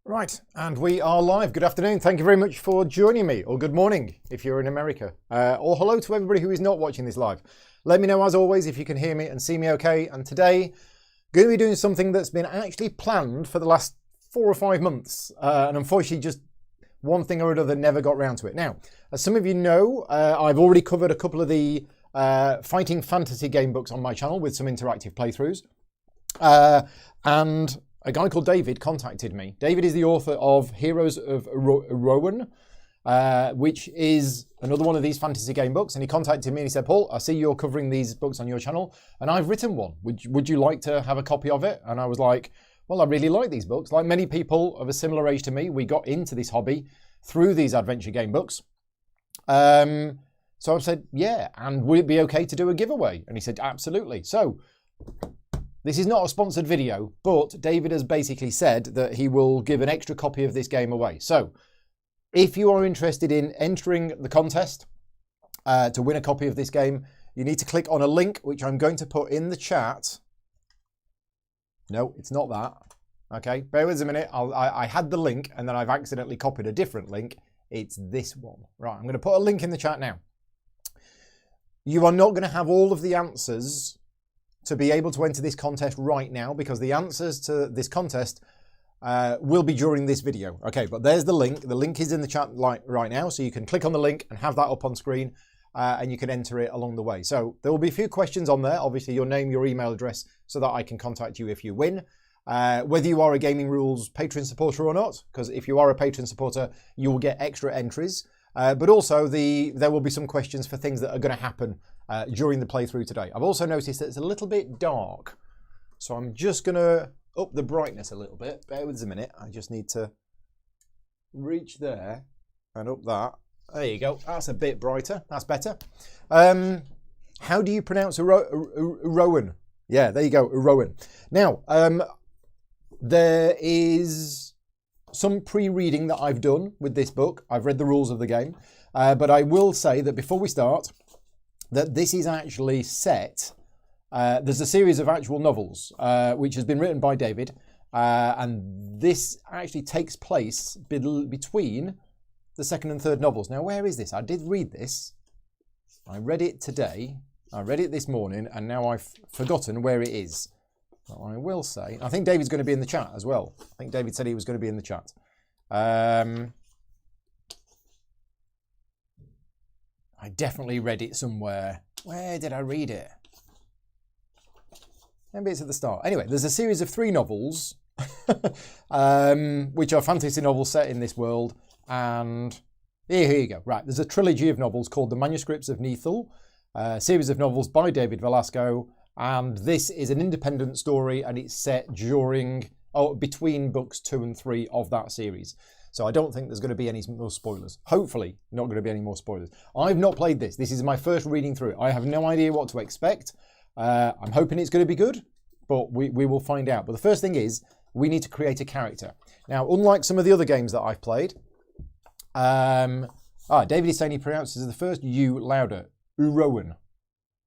Right, and we are live. Good afternoon. Thank you very much for joining me, or good morning if you're in America, or hello to everybody who is not watching this live. Let me know, as always, if you can hear me and see me okay. And today, going to be doing something that's been actually planned for the last 4 or 5 months, and unfortunately just one thing or another never got round to it. Now, as some of you know, I've already covered a couple of the fighting fantasy game books on my channel with some interactive playthroughs, and a guy called David contacted me. David is the author of Heroes of Urowen, which is another one of these fantasy game books. And he contacted me and he said, Paul, I see you're covering these books on your channel and I've written one. Would you like to have a copy of it? And I was like, well, I really like these books. Like many people of a similar age to me, we got into this hobby through these adventure game books. So I said, yeah, and would it be okay to do a giveaway? And he said, absolutely. So this is not a sponsored video, but David has basically said that he will give an extra copy of this game away. So if you are interested in entering the contest to win a copy of this game, you need to click on a link, which I'm going to put in the chat. No, it's not that. Okay, bear with us a minute. I had the link and then I've accidentally copied a different link. It's this one. Right, I'm going to put a link in the chat now. You are not going to have all of the answers to be able to enter this contest right now, because the answers to this contest will be during this video. Okay, but there's the link. The link is in the chat right now, so you can click on the link and have that up on screen, and you can enter it along the way. So there will be a few questions on there, obviously your name, your email address, so that I can contact you if you win. Whether you are a Gaming Rules Patreon supporter or not, because if you are a Patreon supporter, you will get extra entries. But also there will be some questions for things that are going to happen during the playthrough today. I've also noticed that it's a little bit dark, so I'm just going to up the brightness a little bit. Bear with us a minute. I just need to reach there and up that. There you go. That's a bit brighter. That's better. How do you pronounce Urowen? Yeah, there you go, Urowen. Now, there is some pre-reading that I've done with this book. I've read the rules of the game, but I will say that before we start, that this is actually set. There's a series of actual novels which has been written by David, and this actually takes place between the second and third novels. Now, where is this? I did read this. I read it today. I read it this morning, and now I've forgotten where it is. But I will say, I think David's going to be in the chat as well. I think David said he was going to be in the chat. I definitely read it somewhere. Where did I read it? Maybe it's at the start. Anyway, there's a series of 3 novels, which are fantasy novels set in this world. And here you go. Right, there's a trilogy of novels called The Manuscripts of Nethal, a series of novels by David Velasco. And this is an independent story, and it's set between books 2 and 3 of that series. So I don't think there's going to be any more spoilers. Hopefully, not going to be any more spoilers. I've not played this. This is my first reading through it. I have no idea what to expect. I'm hoping it's going to be good, but we will find out. But the first thing is, we need to create a character. Now, unlike some of the other games that I've played, David is saying he pronounces the first U louder. Urowen.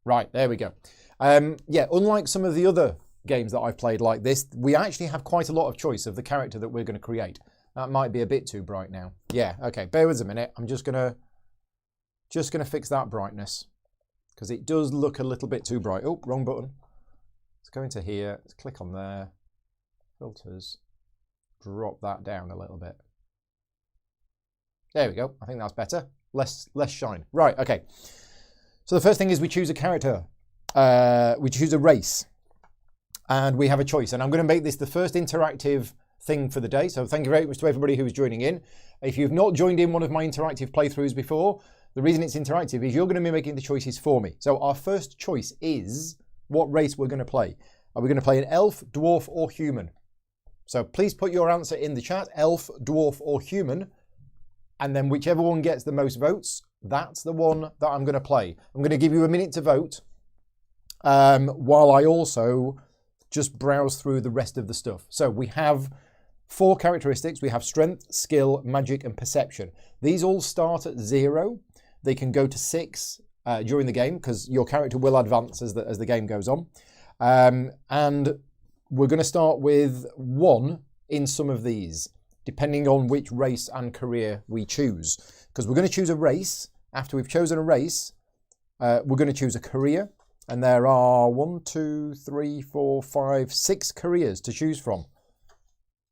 Right, there we go. Yeah, unlike some of the other games that I've played like this, we actually have quite a lot of choice of the character that we're going to create. That might be a bit too bright now. Yeah, okay, bear with us a minute. I'm just gonna fix that brightness, because it does look a little bit too bright. Oh, wrong button. Let's go into here, let's click on there, filters, drop that down a little bit. There we go, I think that's better. Less shine. Right, okay. So the first thing is we choose a character. We choose a race, and we have a choice. And I'm going to make this the first interactive thing for the day. So thank you very much to everybody who is joining in. If you've not joined in one of my interactive playthroughs before, the reason it's interactive is you're going to be making the choices for me. So our first choice is what race we're going to play. Are we going to play an elf, dwarf, or human? So please put your answer in the chat, elf, dwarf, or human. And then whichever one gets the most votes, that's the one that I'm going to play. I'm going to give you a minute to vote, while I also just browse through the rest of the stuff. So we have 4 characteristics. We have strength, skill, magic, and perception. These all start at 0. They can go to 6 during the game, because your character will advance as the game goes on. And we're going to start with 1 in some of these. depending on which race and career we choose. Because we're going to choose a race. After we've chosen a race, we're going to choose a career. And there are 6 careers to choose from.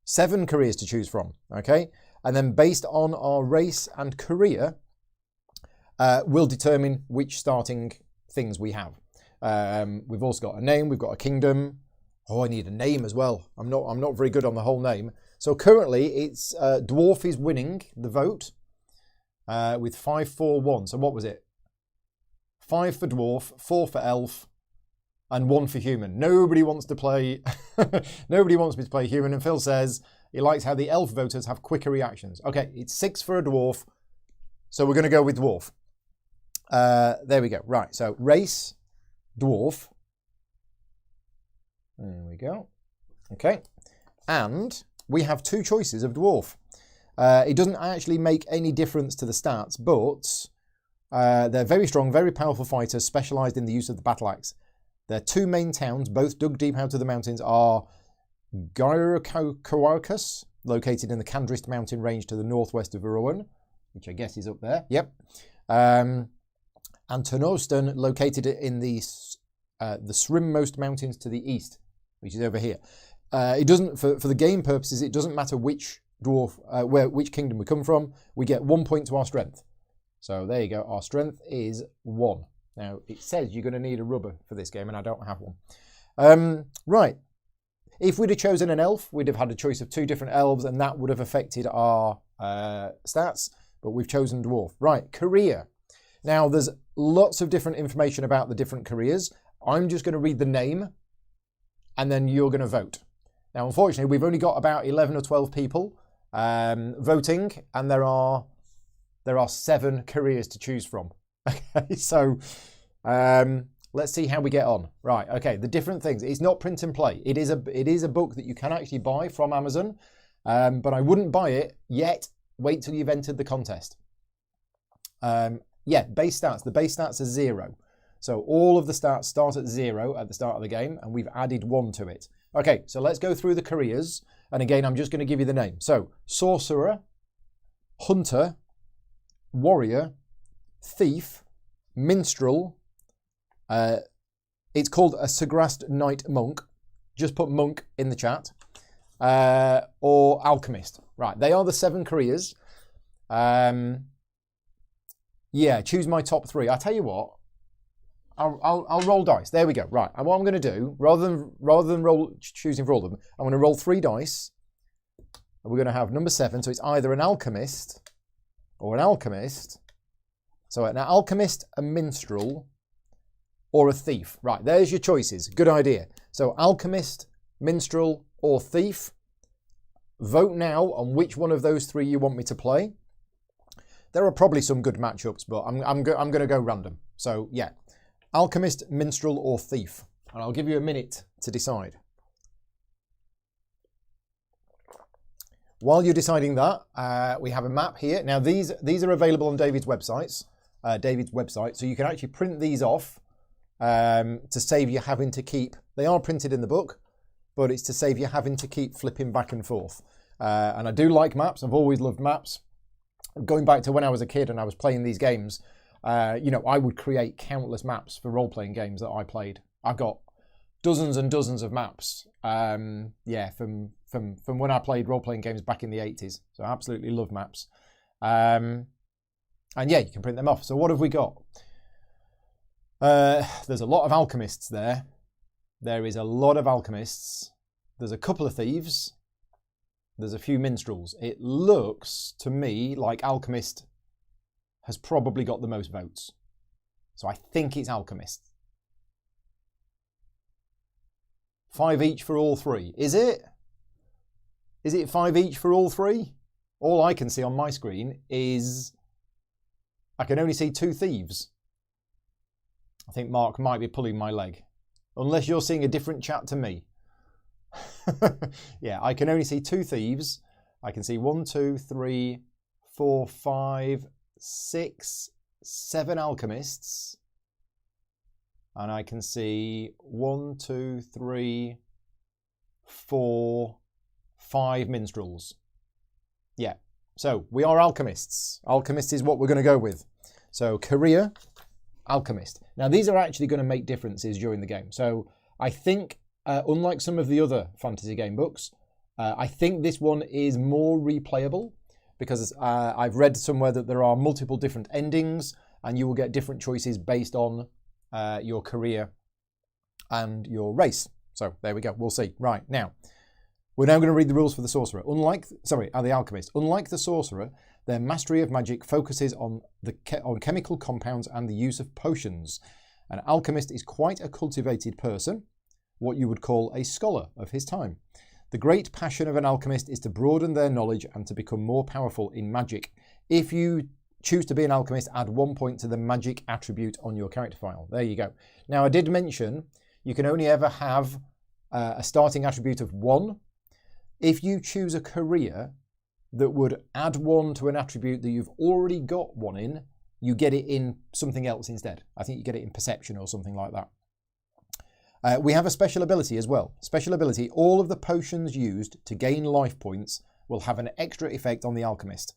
7 careers to choose from, okay? And then based on our race and career, we'll determine which starting things we have. We've also got a name, we've got a kingdom. Oh, I need a name as well. I'm not very good on the whole name. So currently, it's dwarf is winning the vote with 5-4-1. So what was it? 5 for dwarf, 4 for elf, and 1 for human. Nobody wants to play. Nobody wants me to play human. And Phil says he likes how the elf voters have quicker reactions. Okay, it's 6 for a dwarf, so we're going to go with dwarf. There we go. Right. So race, dwarf. There we go. Okay, and we have 2 choices of dwarf. It doesn't actually make any difference to the stats, but they're very strong, very powerful fighters, specialised in the use of the battle axe. Their 2 main towns, both dug deep out of the mountains, are Gyrokawarkas, located in the Kandrist mountain range to the northwest of Urowen, which I guess is up there. Yep. And Turnoston, located in the Srimmost mountains to the east, which is over here. It doesn't, for the game purposes, it doesn't matter which dwarf, which kingdom we come from. We get 1 point to our strength. So there you go. Our strength is 1. Now, it says you're going to need a rubber for this game, and I don't have one. Right. If we'd have chosen an elf, we'd have had a choice of 2 different elves, and that would have affected our stats, but we've chosen dwarf. Right, career. Now, there's lots of different information about the different careers. I'm just going to read the name, and then you're going to vote. Now, unfortunately, we've only got about 11 or 12 people voting, and there are 7 careers to choose from. Okay, so let's see how we get on. Right, okay, the different things. It's not print and play. It is a book that you can actually buy from Amazon, but I wouldn't buy it yet. Wait till you've entered the contest. Yeah, base stats. The base stats are 0. So all of the stats start at 0 at the start of the game, and we've added 1 to it. Okay, so let's go through the careers. And again, I'm just going to give you the name. So, sorcerer, hunter, warrior, thief, minstrel. It's called a Sagrast Knight Monk. Just put monk in the chat. Or alchemist. Right, they are the 7 careers. Yeah, choose my top 3. I'll tell you what. I'll roll dice. There we go. Right, and what I'm going to do, rather than choosing for all of them, I'm going to roll 3 dice. And we're going to have number 7. So it's either an alchemist or an alchemist. So an alchemist, a minstrel, or a thief. Right, there's your choices. Good idea. So alchemist, minstrel, or thief. Vote now on which one of those 3 you want me to play. There are probably some good matchups, but I'm going to go random. So yeah, alchemist, minstrel, or thief. And I'll give you a minute to decide. While you're deciding that, we have a map here. Now these are available on David's website, so you can actually print these off to save you having to keep. They are printed in the book, but it's to save you having to keep flipping back and forth. And I do like maps. I've always loved maps. Going back to when I was a kid and I was playing these games, you know, I would create countless maps for role-playing games that I played. I've got dozens and dozens of maps. Yeah, from when I played role-playing games back in the 80s. So I absolutely love maps. And yeah, you can print them off. So what have we got? There's a lot of alchemists there. There is a lot of alchemists. There's a couple of thieves. There's a few minstrels. It looks to me like alchemist has probably got the most votes. So I think it's alchemist. 5 each for all 3. Is it? Is it 5 each for all 3? All I can see on my screen is I can only see 2 thieves. I think Mark might be pulling my leg. Unless you're seeing a different chat to me. Yeah, I can only see 2 thieves. I can see 1, 2, 3, 4, 5, 6, 7 alchemists. And I can see 1, 2, 3, 4, 5 minstrels. Yeah. So we are alchemists. Alchemist is what we're going to go with. So career, alchemist. Now these are actually going to make differences during the game. So I think, unlike some of the other fantasy game books, I think this one is more replayable because I've read somewhere that there are multiple different endings and you will get different choices based on your career and your race. So there we go. We'll see. Right, now, we're now going to read the rules for the sorcerer. The alchemist. Unlike the sorcerer, their mastery of magic focuses on chemical compounds and the use of potions. An alchemist is quite a cultivated person, what you would call a scholar of his time. The great passion of an alchemist is to broaden their knowledge and to become more powerful in magic. If you choose to be an alchemist, add 1 point to the magic attribute on your character file. There you go. Now, I did mention you can only ever have a starting attribute of 1. If you choose a career that would add 1 to an attribute that you've already got 1 in, you get it in something else instead. I think you get it in perception or something like that. We have a special ability as well. Special ability, all of the potions used to gain life points will have an extra effect on the alchemist.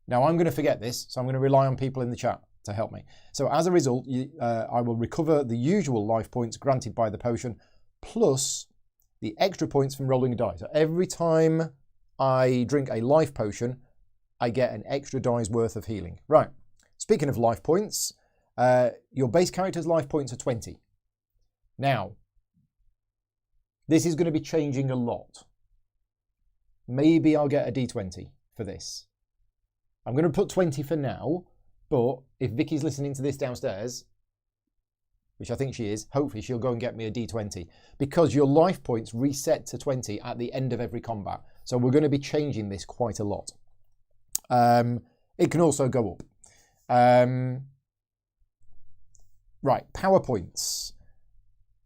Now I'm going to forget this, so I'm going to rely on people in the chat to help me. So as a result, I will recover the usual life points granted by the potion, plus the extra points from rolling a die. So every time I drink a life potion, I get an extra die's worth of healing. Right, speaking of life points, your base character's life points are 20. Now, this is going to be changing a lot. Maybe I'll get a D20 for this. I'm going to put 20 for now, but if Vicky's listening to this downstairs, which I think she is, hopefully she'll go and get me a D20, because your life points reset to 20 at the end of every combat. So we're going to be changing this quite a lot. It can also go up. Right, power points.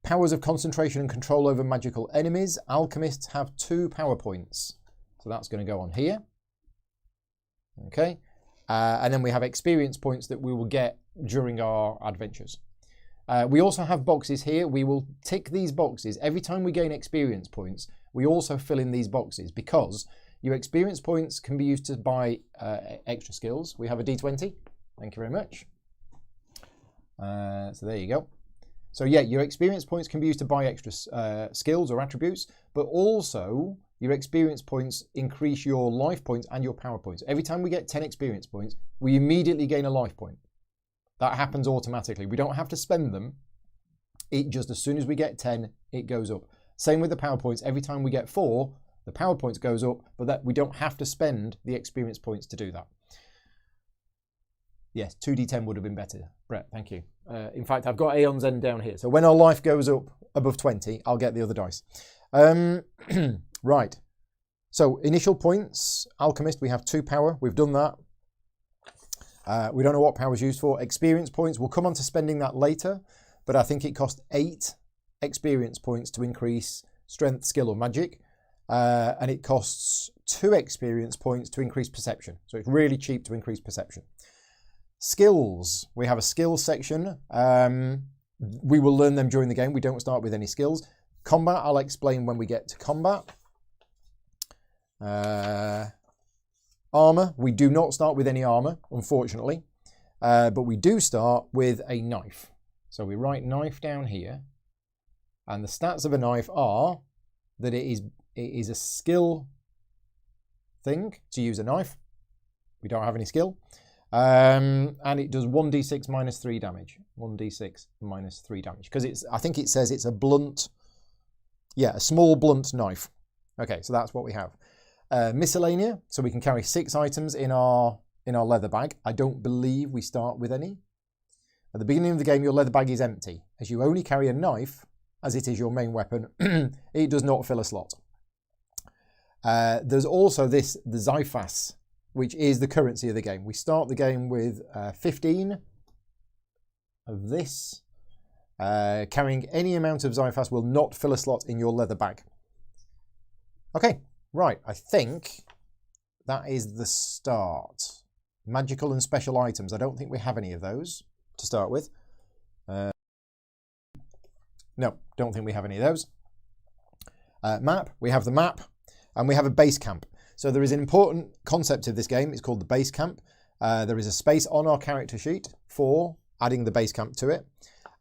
Powers of concentration and control over magical enemies. Alchemists have 2 power points. So that's going to go on here. Okay. And then we have experience points that we will get during our adventures. We also have boxes here. We will tick these boxes. Every time we gain experience points, we also fill in these boxes because your experience points can be used to buy extra skills. We have a D20. Thank you very much. So there you go. So yeah, your experience points can be used to buy extra skills or attributes, but also your experience points increase your life points and your power points. Every time we get 10 experience points, we immediately gain a life point. That happens automatically. We don't have to spend them. It just, as soon as we get 10, it goes up. Same with the power points. Every time we get 4, the power points goes up, but that we don't have to spend the experience points to do that. Yes, 2d10 would have been better. Brett, thank you. In fact, I've got Aeon's End down here. So when our life goes up above 20, I'll get the other dice. Right. So initial points, Alchemist, we have 2 power. We've done that. We don't know what power is used for. Experience points, we'll come on to spending that later, but I think it cost 8 experience points to increase strength, skill, or magic. And it costs 2 experience points to increase perception. So it's really cheap to increase perception. Skills, we have a skills section. We will learn them during the game. We don't start with any skills. Combat, I'll explain when we get to combat. Armor, we do not start with any armor, unfortunately. But we do start with a knife. So we write knife down here. And the stats of a knife are that it is a skill thing to use a knife. We don't have any skill. And it does 1d6 minus 3 damage. 1d6 minus 3 damage. Because I think it says it's a blunt, a small blunt knife. Okay, so that's what we have. Miscellanea, so we can carry 6 items in our leather bag. I don't believe we start with any. At the beginning of the game, your leather bag is empty. As you only carry a knife, as it is your main weapon, it does not fill a slot. There's also the Zyphas, which is the currency of the game. We start the game with 15 of this. Carrying any amount of Zyphas will not fill a slot in your leather bag. Okay, right, I think that is the start. Magical and special items. I don't think we have any of those to start with. No, don't think we have any of those. Map, we have the map, and we have a base camp. So there is an important concept of this game. It's called the base camp. There is a space on our character sheet for adding the base camp to it.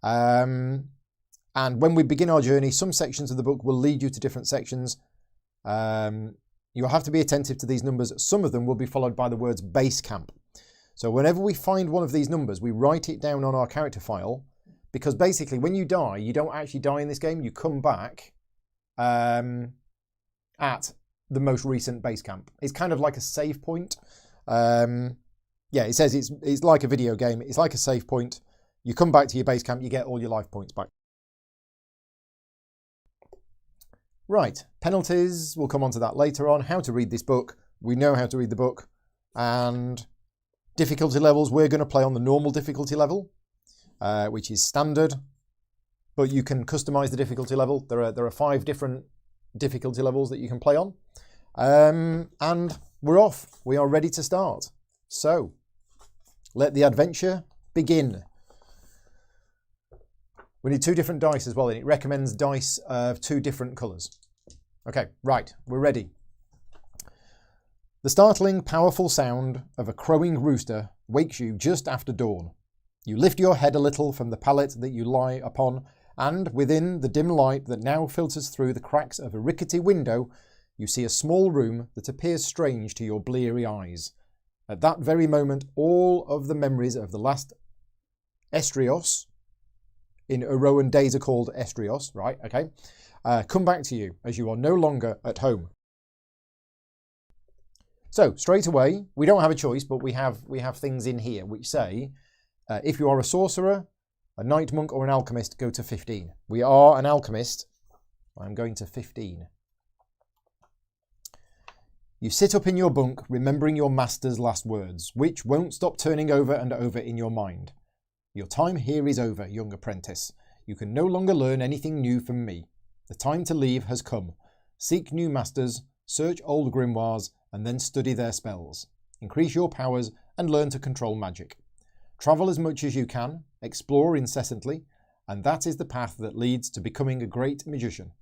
And when we begin our journey, some sections of the book will lead you to different sections. You'll have to be attentive to these numbers. Some of them will be followed by the words base camp. So whenever we find one of these numbers, we write it down on our character file, because basically when you die, you don't actually die in this game. You come back at the most recent base camp. It's kind of like a save point. Yeah, it says it's like a video game. It's like a save point. You come back to your base camp, you get all your life points back. Right, penalties, we'll come on to that later on. How to read this book, we know how to read the book. And difficulty levels, we're going to play on the normal difficulty level, which is standard. But you can customize the difficulty level. There are 5 different difficulty levels that you can play on. And we're off. We are ready to start. So, let the adventure begin. We need 2 different dice as well, and it recommends dice of 2 different colours. Okay, right, we're ready. The startling, powerful sound of a crowing rooster wakes you just after dawn. You lift your head a little from the pallet that you lie upon, and within the dim light that now filters through the cracks of a rickety window, you see a small room that appears strange to your bleary eyes. At that very moment, all of the memories of the last Estrios, in Urowen days are called Estrios, right, okay, come back to you as you are no longer at home. So, straight away, we don't have a choice, but we have things in here which say, if you are a sorcerer, a knight monk or an alchemist, go to 15. We are an alchemist. I'm going to 15. You sit up in your bunk, remembering your master's last words, which won't stop turning over and over in your mind. Your time here is over, young apprentice. You can no longer learn anything new from me. The time to leave has come. Seek new masters, search old grimoires, and then study their spells. Increase your powers and learn to control magic. Travel as much as you can, explore incessantly, and that is the path that leads to becoming a great magician.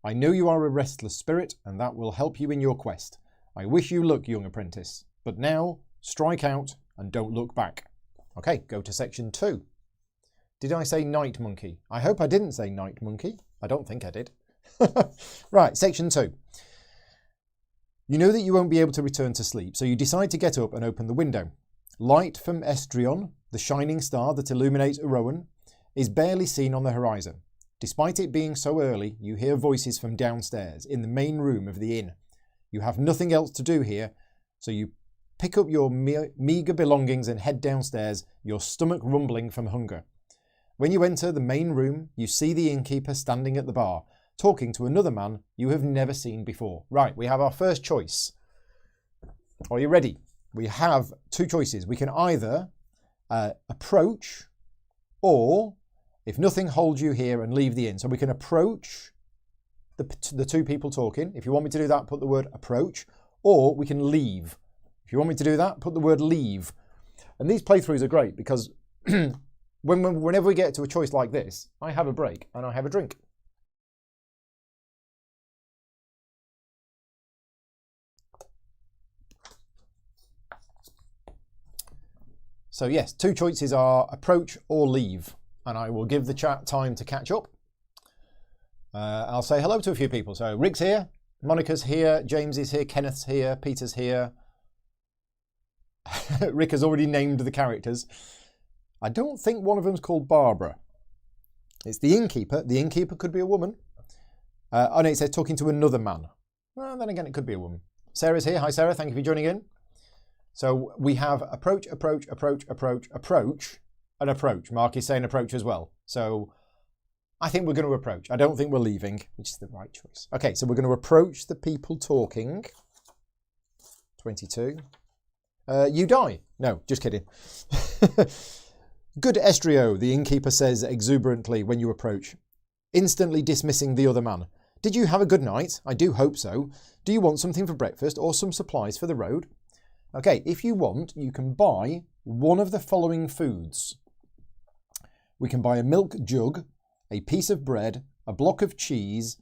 I know you are a restless spirit, and that will help you in your quest. I wish you luck, young apprentice. But now, strike out and don't look back. Okay, go to section 2. Did I say night monkey? I hope I didn't say night monkey. I don't think I did. Right, section 2. You know that you won't be able to return to sleep, so you decide to get up and open the window. Light from Estrion, the shining star that illuminates Urowen, is barely seen on the horizon. Despite it being so early, you hear voices from downstairs, in the main room of the inn. You have nothing else to do here, so you pick up your meagre belongings and head downstairs, your stomach rumbling from hunger. When you enter the main room, you see the innkeeper standing at the bar, talking to another man you have never seen before. Right, we have our first choice. Are you ready? We have 2 choices. We can either approach, or if nothing holds you here, and leave the inn. So we can approach the 2 people talking. If you want me to do that, put the word approach, or we can leave. If you want me to do that, put the word leave. And these playthroughs are great because whenever we get to a choice like this, I have a break and I have a drink. So yes, 2 choices are approach or leave, and I will give the chat time to catch up. I'll say hello to a few people. So Rick's here, Monica's here, James is here, Kenneth's here, Peter's here. Rick has already named the characters. I don't think one of them's called Barbara. It's the innkeeper. The innkeeper could be a woman. Oh no, it says talking to another man. Well, then again, it could be a woman. Sarah's here. Hi, Sarah. Thank you for joining in. So we have approach, approach, approach, approach, approach, and approach. Mark is saying approach as well. So I think we're going to approach. I don't think we're leaving, which is the right choice. Okay, so we're going to approach the people talking. 22. You die. No, just kidding. Good Estrio, the innkeeper says exuberantly when you approach, instantly dismissing the other man. Did you have a good night? I do hope so. Do you want something for breakfast or some supplies for the road? Okay, if you want, you can buy one of the following foods. We can buy a milk jug, a piece of bread, a block of cheese,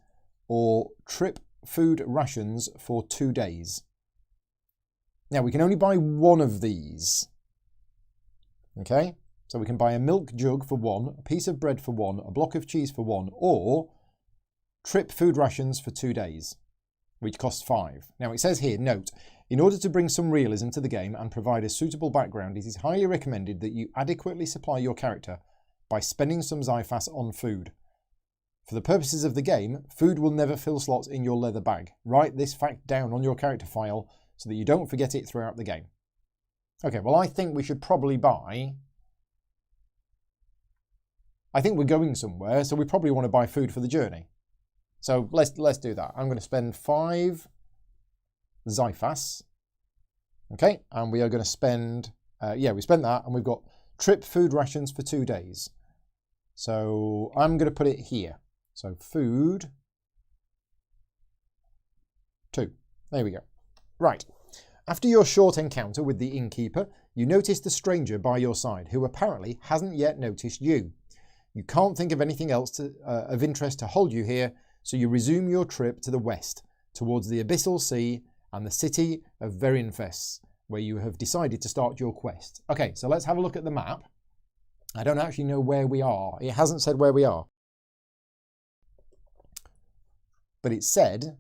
or trip food rations for 2 days. Now, we can only buy one of these. Okay? So we can buy a milk jug for one, a piece of bread for one, a block of cheese for one, or trip food rations for 2 days, which costs 5. Now, it says here, note, in order to bring some realism to the game and provide a suitable background, it is highly recommended that you adequately supply your character by spending some Xiphas on food. For the purposes of the game, food will never fill slots in your leather bag. Write this fact down on your character file so that you don't forget it throughout the game. Okay, well, I think we should probably buy... I think we're going somewhere, so we probably want to buy food for the journey. So let's do that. I'm going to spend 5 Xiphas. Okay, and we are going to spend... we spent that, and we've got trip food rations for 2 days. So I'm going to put it here. So food 2. There we go. Right. After your short encounter with the innkeeper, you notice the stranger by your side, who apparently hasn't yet noticed you. You can't think of anything else of interest to hold you here, so you resume your trip to the west, towards the Abyssal Sea and the city of Verinfes, where you have decided to start your quest. Okay, so let's have a look at the map. I don't actually know where we are. It hasn't said where we are. But it said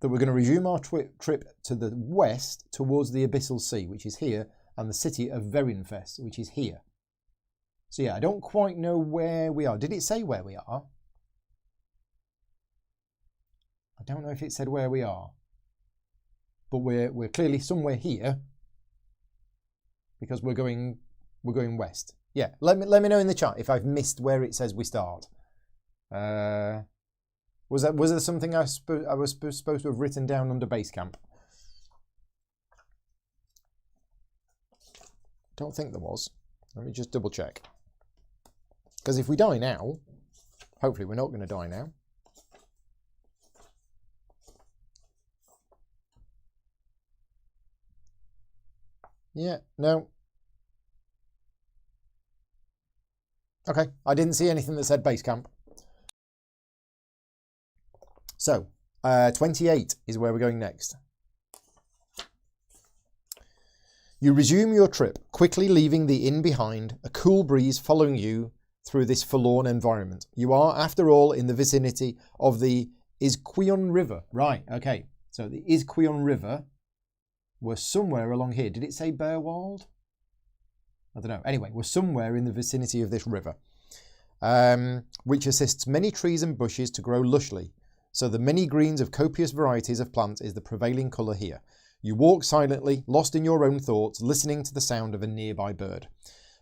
that we're going to resume our trip to the west towards the Abyssal Sea, which is here, and the city of Verinfes, which is here. So yeah, I don't quite know where we are. Did it say where we are? I don't know if it said where we are. But we're clearly somewhere here because we're going west. Yeah, let me know in the chat if I've missed where it says we start. Was there something I was supposed to have written down under base camp? Don't think there was. Let me just double check. Because if we die now, hopefully we're not going to die now. Yeah, no. Okay, I didn't see anything that said base camp. So, 28 is where we're going next. You resume your trip, quickly leaving the inn behind, a cool breeze following you through this forlorn environment. You are, after all, in the vicinity of the Isquion River. Right, okay. So the Isquion River was somewhere along here. Did it say Bearwald? I don't know. Anyway, we're somewhere in the vicinity of this river, which assists many trees and bushes to grow lushly. So the many greens of copious varieties of plants is the prevailing colour here. You walk silently, lost in your own thoughts, listening to the sound of a nearby bird.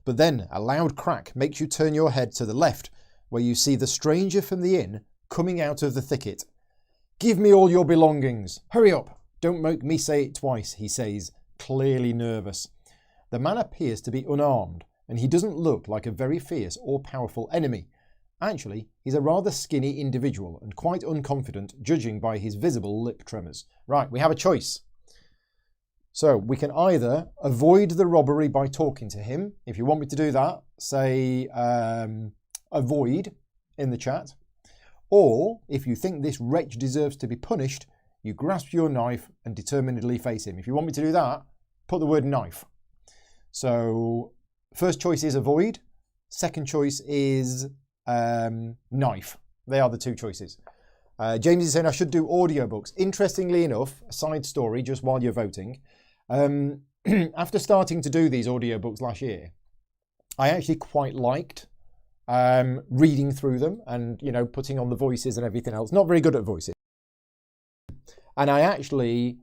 But then a loud crack makes you turn your head to the left, where you see the stranger from the inn coming out of the thicket. "Give me all your belongings. Hurry up. Don't make me say it twice," he says, clearly nervous. The man appears to be unarmed, and he doesn't look like a very fierce or powerful enemy. Actually, he's a rather skinny individual and quite unconfident, judging by his visible lip tremors. Right, we have a choice. So we can either avoid the robbery by talking to him. If you want me to do that, say avoid in the chat. Or if you think this wretch deserves to be punished, you grasp your knife and determinedly face him. If you want me to do that, put the word knife. So first choice is avoid. Second choice is knife. They are the two choices. James is saying I should do audiobooks. Interestingly enough, a side story just while you're voting. After starting to do these audiobooks last year, I actually quite liked reading through them and, you know, putting on the voices and everything else. Not very good at voices. And I actually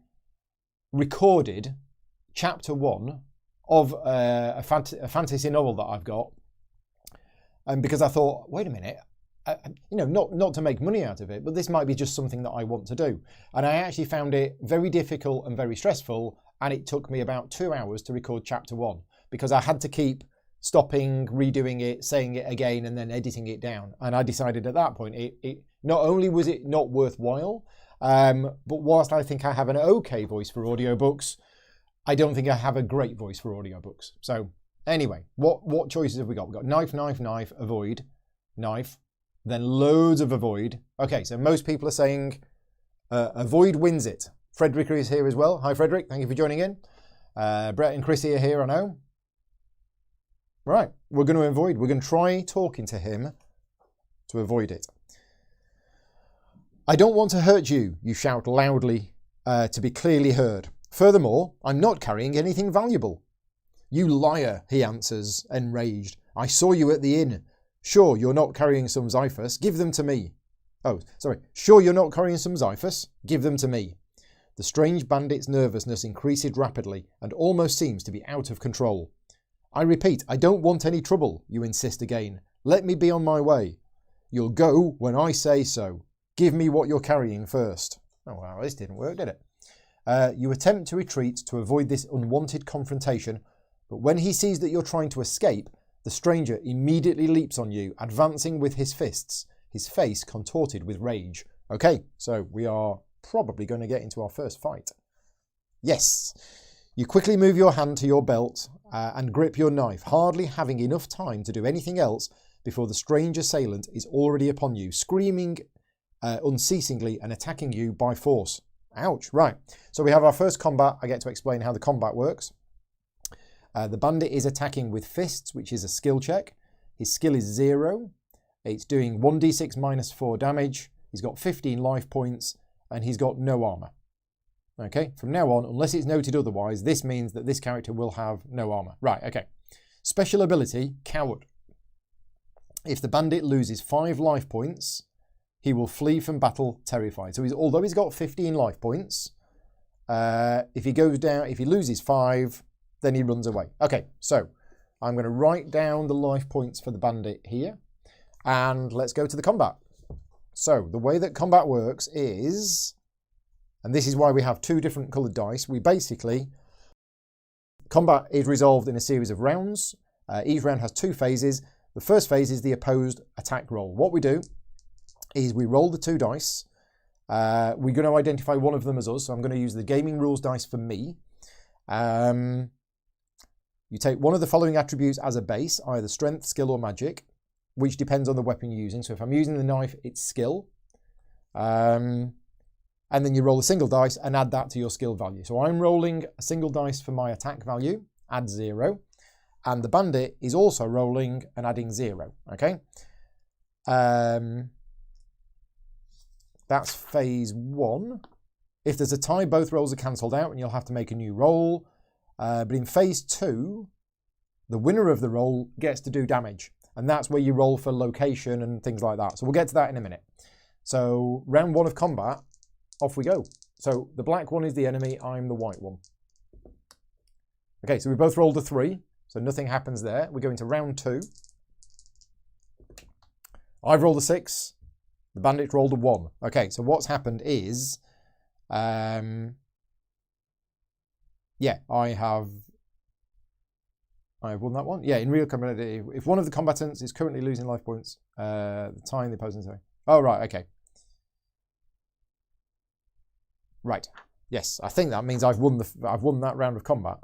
recorded chapter 1 of a fantasy novel that I've got. And because I thought, wait a minute, you know, not to make money out of it, but this might be just something that I want to do. And I actually found it very difficult and very stressful. And it took me about 2 hours to record chapter 1 because I had to keep stopping, redoing it, saying it again, and then editing it down. And I decided at that point, it not only was it not worthwhile, but whilst I think I have an okay voice for audiobooks, I don't think I have a great voice for audiobooks. So anyway, what choices have we got? We've got knife, knife, knife, avoid, knife, then loads of avoid. Okay, so most people are saying avoid wins it. Frederick is here as well. Hi, Frederick. Thank you for joining in. Brett and Chris are here, I know. Right, we're going to try talking to him to avoid it. I don't want to hurt you, you shout loudly to be clearly heard. Furthermore, I'm not carrying anything valuable. You liar, he answers, enraged. I saw you at the inn. Sure, you're not carrying some Xiphus. Give them to me. Oh, sorry. Sure, you're not carrying some Xiphus. Give them to me. The strange bandit's nervousness increases rapidly and almost seems to be out of control. I repeat, I don't want any trouble, you insist again. Let me be on my way. You'll go when I say so. Give me what you're carrying first. Oh, wow, this didn't work, did it? You attempt to retreat to avoid this unwanted confrontation, but when he sees that you're trying to escape, the stranger immediately leaps on you, advancing with his fists, his face contorted with rage. Okay, so we are probably going to get into our first fight. Yes. You quickly move your hand to your belt and grip your knife, hardly having enough time to do anything else before the strange assailant is already upon you, screaming unceasingly and attacking you by force. Ouch. Right. So we have our first combat. I get to explain how the combat works. The bandit is attacking with fists, which is a skill check. His skill is 0. It's doing 1d6 minus 4 damage. He's got 15 life points and he's got no armor. Okay, from now on, unless it's noted otherwise, this means that this character will have no armor. Right, okay. Special ability, Coward. If the bandit loses 5 life points, he will flee from battle terrified. So although he's got 15 life points, if he loses 5, then he runs away. Okay, so I'm going to write down the life points for the bandit here, and let's go to the combat. So the way that combat works is, and this is why we have 2 different coloured dice, combat is resolved in a series of rounds. Each round has 2 phases. The first phase is the opposed attack roll. What we do is we roll the 2 dice. We're going to identify one of them as us, so I'm going to use the gaming rules dice for me. You take one of the following attributes as a base, either strength, skill or magic, which depends on the weapon you're using. So if I'm using the knife, it's skill. And then you roll a single dice and add that to your skill value. So I'm rolling a single dice for my attack value, add 0. And the bandit is also rolling and adding 0. Okay? That's phase 1. If there's a tie, both rolls are cancelled out and you'll have to make a new roll. But in phase 2, the winner of the roll gets to do damage. And that's where you roll for location and things like that. So we'll get to that in a minute. So round 1 of combat, off we go. So the black one is the enemy, I'm the white one. Okay, so we both rolled a 3, so nothing happens there. We go into round 2. I've rolled a 6, the bandit rolled a 1. Okay, so what's happened is, yeah, I have won that one. Yeah, in real combat, if one of the combatants is currently losing life points, the time the opposing say. Oh, right, okay. Right. Yes, I think that means I've won that round of combat.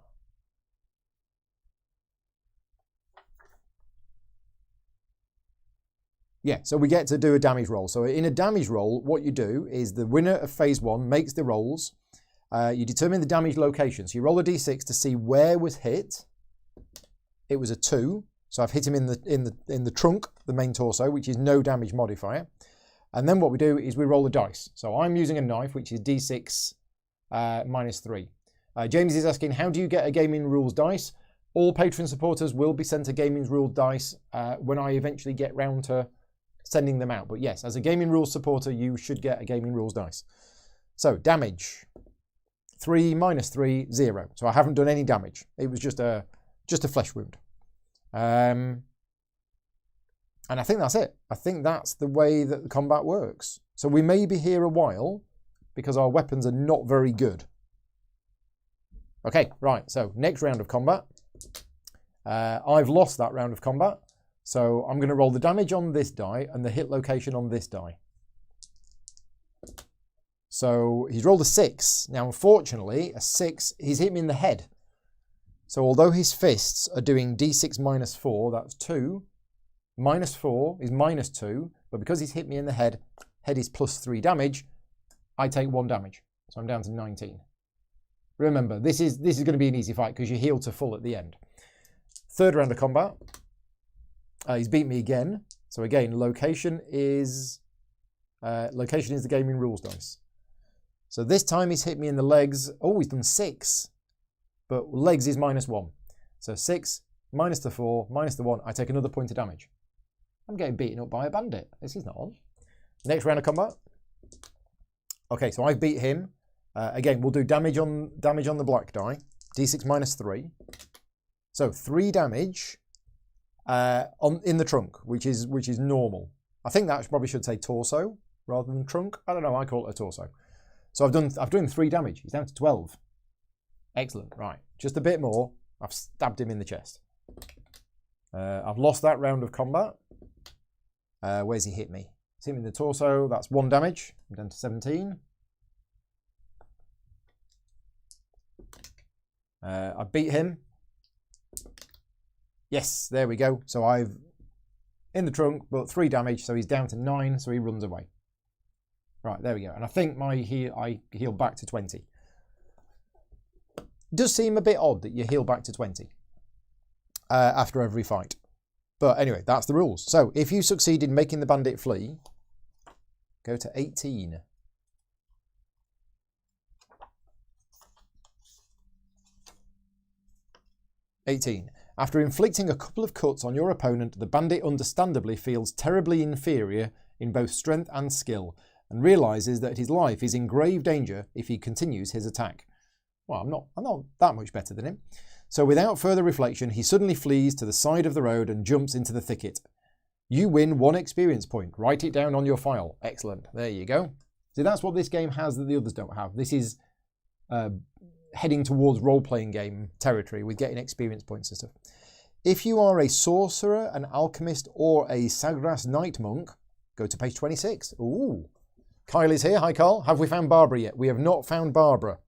Yeah, so we get to do a damage roll. So in a damage roll, what you do is the winner of phase 1 makes the rolls. You determine the damage location. So you roll a d6 to see where was hit. It was a 2, so I've hit him in the trunk, the main torso, which is no damage modifier. And then what we do is we roll the dice. So I'm using a knife, which is d6 minus 3. James is asking, how do you get a gaming rules dice? All Patreon supporters will be sent a gaming rules dice when I eventually get round to sending them out. But yes, as a gaming rules supporter, you should get a gaming rules dice. So damage. 3 minus 3, 0. So I haven't done any damage. It was just a flesh wound. And I think that's it. I think that's the way that the combat works. So we may be here a while because our weapons are not very good. Okay, right. So next round of combat. I've lost that round of combat. So I'm going to roll the damage on this die and the hit location on this die. So he's rolled a 6. Now, unfortunately, a 6, he's hit me in the head. So although his fists are doing d6 minus 4, that's 2. Minus 4 is minus 2. But because he's hit me in the head is plus 3 damage, I take 1 damage. So I'm down to 19. Remember, this is going to be an easy fight because you heal to full at the end. Third round of combat. He's beat me again. So again, location is the gaming rules dice. So this time he's hit me in the legs. Oh, he's done 6. But legs is -1. So 6 minus the 4 minus the 1. I take another point of damage. I'm getting beaten up by a bandit. This is not on. Next round of combat. Okay, so I've beat him. Again, we'll do damage on the black die. D6 -3. So 3 damage in the trunk, which is normal. I think that probably should say torso rather than trunk. I don't know. I call it a torso. So I've done 3 damage. He's down to 12. Excellent. Right, just a bit more. I've stabbed him in the chest. I've lost that round of combat. Where's he hit me? He's hit me in the torso. That's 1 damage. I'm down to 17. I beat him. Yes, there we go. So I've in the trunk, but 3 damage. So he's down to 9. So he runs away. Right, there we go. And I think I heal back to 20. Does seem a bit odd that you heal back to 20 after every fight. But anyway, that's the rules. So if you succeed in making the bandit flee, go to 18. After inflicting a couple of cuts on your opponent, the bandit understandably feels terribly inferior in both strength and skill, and realises that his life is in grave danger if he continues his attack. Well, I'm not that much better than him. So without further reflection, he suddenly flees to the side of the road and jumps into the thicket. You win 1 experience point. Write it down on your file. Excellent. There you go. See, that's what this game has that the others don't have. This is heading towards role-playing game territory with getting experience points and stuff. If you are a sorcerer, an alchemist, or a Sagras Knight Monk, go to page 26. Ooh. Kyle is here. Hi, Carl. Have we found Barbara yet? We have not found Barbara.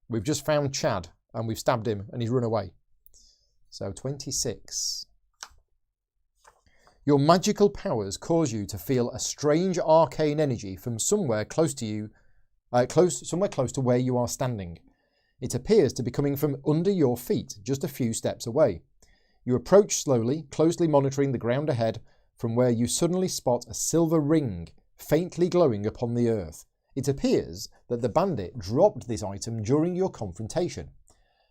We've just found Chad, and we've stabbed him, and he's run away. So 26. Your magical powers cause you to feel a strange arcane energy from somewhere close to you, somewhere close to where you are standing. It appears to be coming from under your feet, just a few steps away. You approach slowly, closely monitoring the ground ahead, from where you suddenly spot a silver ring, faintly glowing upon the earth. It appears that the bandit dropped this item during your confrontation.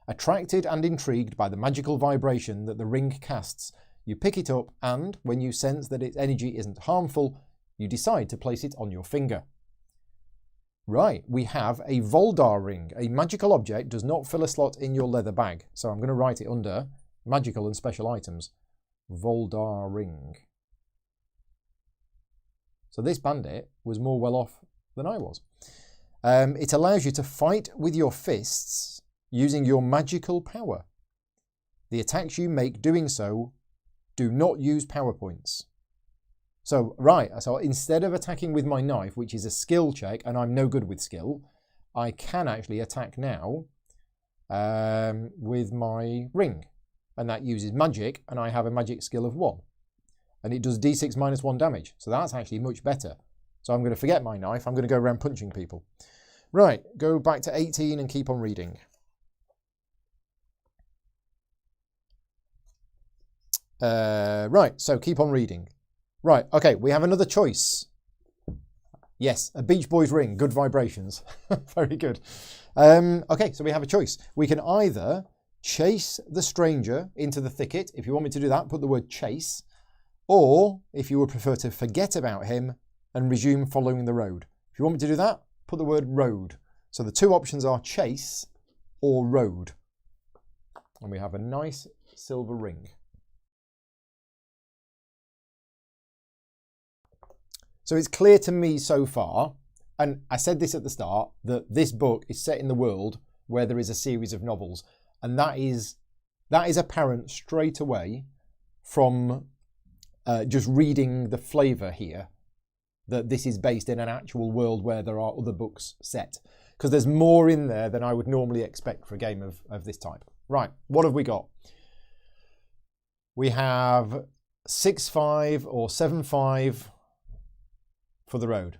Attracted and intrigued by the magical vibration that the ring casts, you pick it up and, when you sense that its energy isn't harmful, you decide to place it on your finger. Right, we have a Voldar ring. A magical object does not fill a slot in your leather bag. So I'm going to write it under magical and special items. Voldar ring. So this bandit was more well off than I was. It allows you to fight with your fists using your magical power. The attacks you make doing so do not use power points. So, right, so instead of attacking with my knife, which is a skill check, and I'm no good with skill, I can actually attack now with my ring. And that uses magic, and I have a magic skill of 1. And it does D6 -1 damage. So that's actually much better. So I'm going to forget my knife. I'm going to go around punching people. Right, go back to 18 and keep on reading. Right, so keep on reading. Right, okay, we have another choice. Yes, a Beach Boys ring, good vibrations. Very good. Okay, so we have a choice. We can either chase the stranger into the thicket. If you want me to do that, put the word chase. Or, if you would prefer to forget about him and resume following the road. If you want me to do that, put the word road. So the 2 options are chase or road. And we have a nice silver ring. So it's clear to me so far, and I said this at the start, that this book is set in the world where there is a series of novels. And that is apparent straight away from just reading the flavour here, that this is based in an actual world where there are other books set. Because there's more in there than I would normally expect for a game of this type. Right, what have we got? We have 6-5 or 7-5 for the road.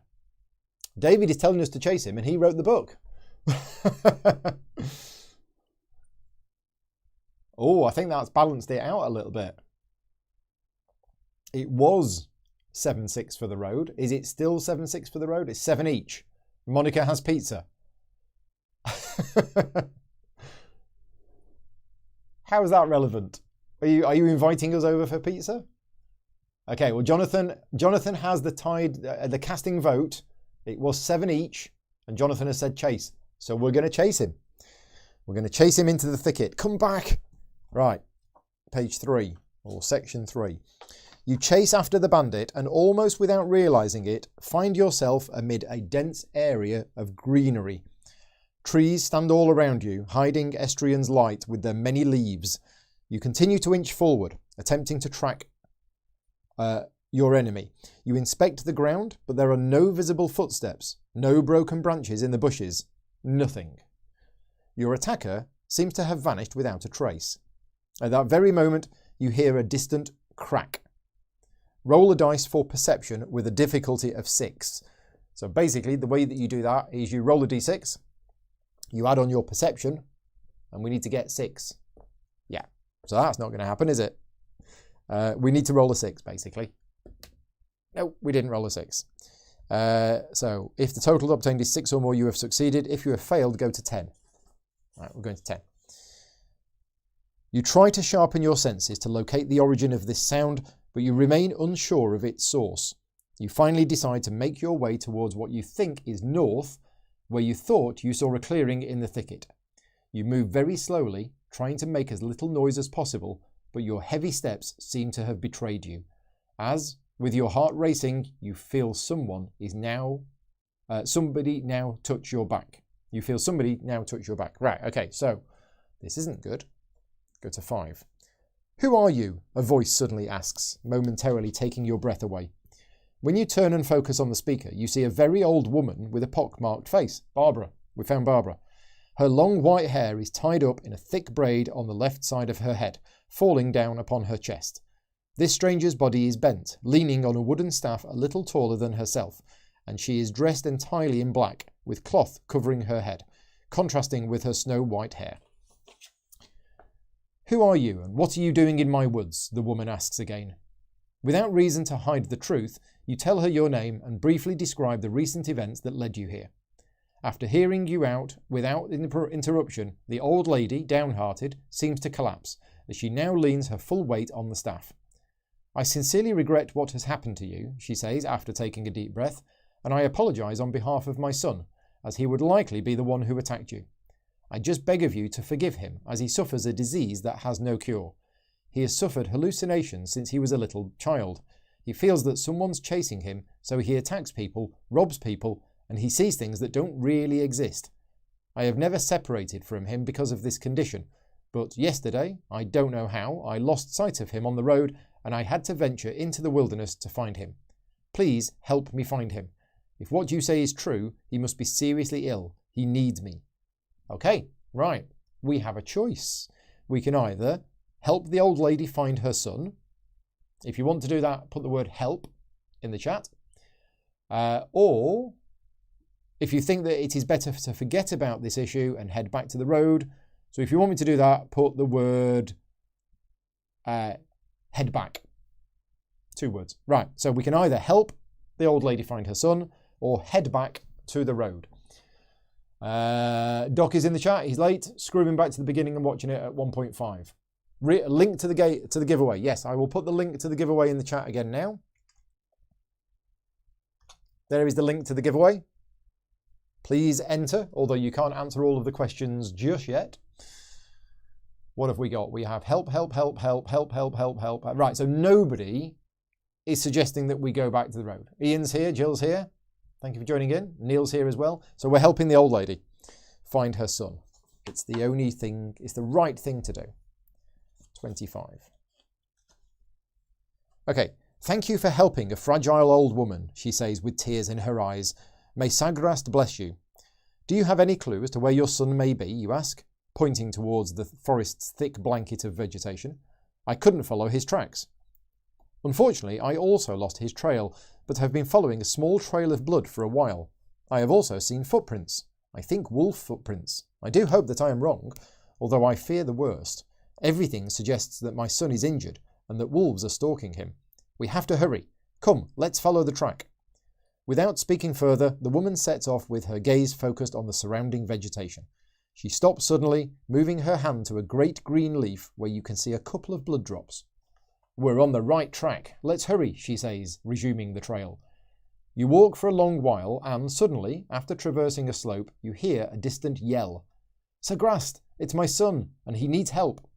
David is telling us to chase him, and he wrote the book. Oh, I think that's balanced it out a little bit. It was 7-6 for the road. Is it still 7-6 for the road? It's 7 each. Monica has pizza. How is that relevant? Are you inviting us over for pizza? Okay, well, Jonathan has the casting vote. It was 7 each, and Jonathan has said chase. So we're going to chase him. We're going to chase him into the thicket. Come back. Right, page 3, or section 3. You chase after the bandit and almost without realising it, find yourself amid a dense area of greenery. Trees stand all around you, hiding Estrian's light with their many leaves. You continue to inch forward, attempting to track your enemy. You inspect the ground, but there are no visible footsteps, no broken branches in the bushes, nothing. Your attacker seems to have vanished without a trace. At that very moment, you hear a distant crack. Roll a dice for perception with a difficulty of 6. So basically, the way that you do that is you roll a d6, you add on your perception, and we need to get 6. Yeah, so that's not going to happen, is it? We need to roll a 6, basically. No, we didn't roll a 6. So if the total obtained is 6 or more, you have succeeded. If you have failed, go to 10. All right, we're going to 10. You try to sharpen your senses to locate the origin of this sound, but you remain unsure of its source. You finally decide to make your way towards what you think is north, where you thought you saw a clearing in the thicket. You move very slowly, trying to make as little noise as possible, but your heavy steps seem to have betrayed you. As, with your heart racing, you feel somebody now touch your back. You feel somebody now touch your back. Right, okay, so this isn't good. Go to 5. Who are you? A voice suddenly asks, momentarily taking your breath away. When you turn and focus on the speaker, you see a very old woman with a pock-marked face. Barbara. We found Barbara. Her long white hair is tied up in a thick braid on the left side of her head, falling down upon her chest. This stranger's body is bent, leaning on a wooden staff a little taller than herself, and she is dressed entirely in black, with cloth covering her head, contrasting with her snow-white hair. Who are you, and what are you doing in my woods? The woman asks again. Without reason to hide the truth, you tell her your name and briefly describe the recent events that led you here. After hearing you out without interruption, the old lady, downhearted, seems to collapse, as she now leans her full weight on the staff. I sincerely regret what has happened to you, she says after taking a deep breath, and I apologise on behalf of my son, as he would likely be the one who attacked you. I just beg of you to forgive him, as he suffers a disease that has no cure. He has suffered hallucinations since he was a little child. He feels that someone's chasing him, so he attacks people, robs people, and he sees things that don't really exist. I have never separated from him because of this condition, but yesterday, I don't know how, I lost sight of him on the road, and I had to venture into the wilderness to find him. Please help me find him. If what you say is true, he must be seriously ill. He needs me. Okay, right. We have a choice. We can either help the old lady find her son. If you want to do that, put the word help in the chat. Or if you think that it is better to forget about this issue and head back to the road. So if you want me to do that, put the word head back. 2 words. Right, so we can either help the old lady find her son or head back to the road. Doc is in the chat. He's late. Screwing back to the beginning and watching it at 1.5. Link to the giveaway. Yes, I will put the link to the giveaway in the chat again now. There is the link to the giveaway. Please enter, although you can't answer all of the questions just yet. What have we got? We have help. Right, so nobody is suggesting that we go back to the road. Ian's here, Jill's here. Thank you for joining in. Neil's here as well. So we're helping the old lady find her son. It's the only thing, it's the right thing to do. 25. Okay, thank you for helping a fragile old woman, she says with tears in her eyes. May Sagrast bless you. Do you have any clue as to where your son may be, you ask, pointing towards the forest's thick blanket of vegetation. I couldn't follow his tracks. Unfortunately, I also lost his trail, but have been following a small trail of blood for a while. I have also seen footprints. I think wolf footprints. I do hope that I am wrong, although I fear the worst. Everything suggests that my son is injured and that wolves are stalking him. We have to hurry. Come, let's follow the track. Without speaking further, the woman sets off with her gaze focused on the surrounding vegetation. She stops suddenly, moving her hand to a great green leaf where you can see a couple of blood drops. We're on the right track. Let's hurry, she says, resuming the trail. You walk for a long while and suddenly, after traversing a slope, you hear a distant yell. Sagrast, it's my son, and he needs help.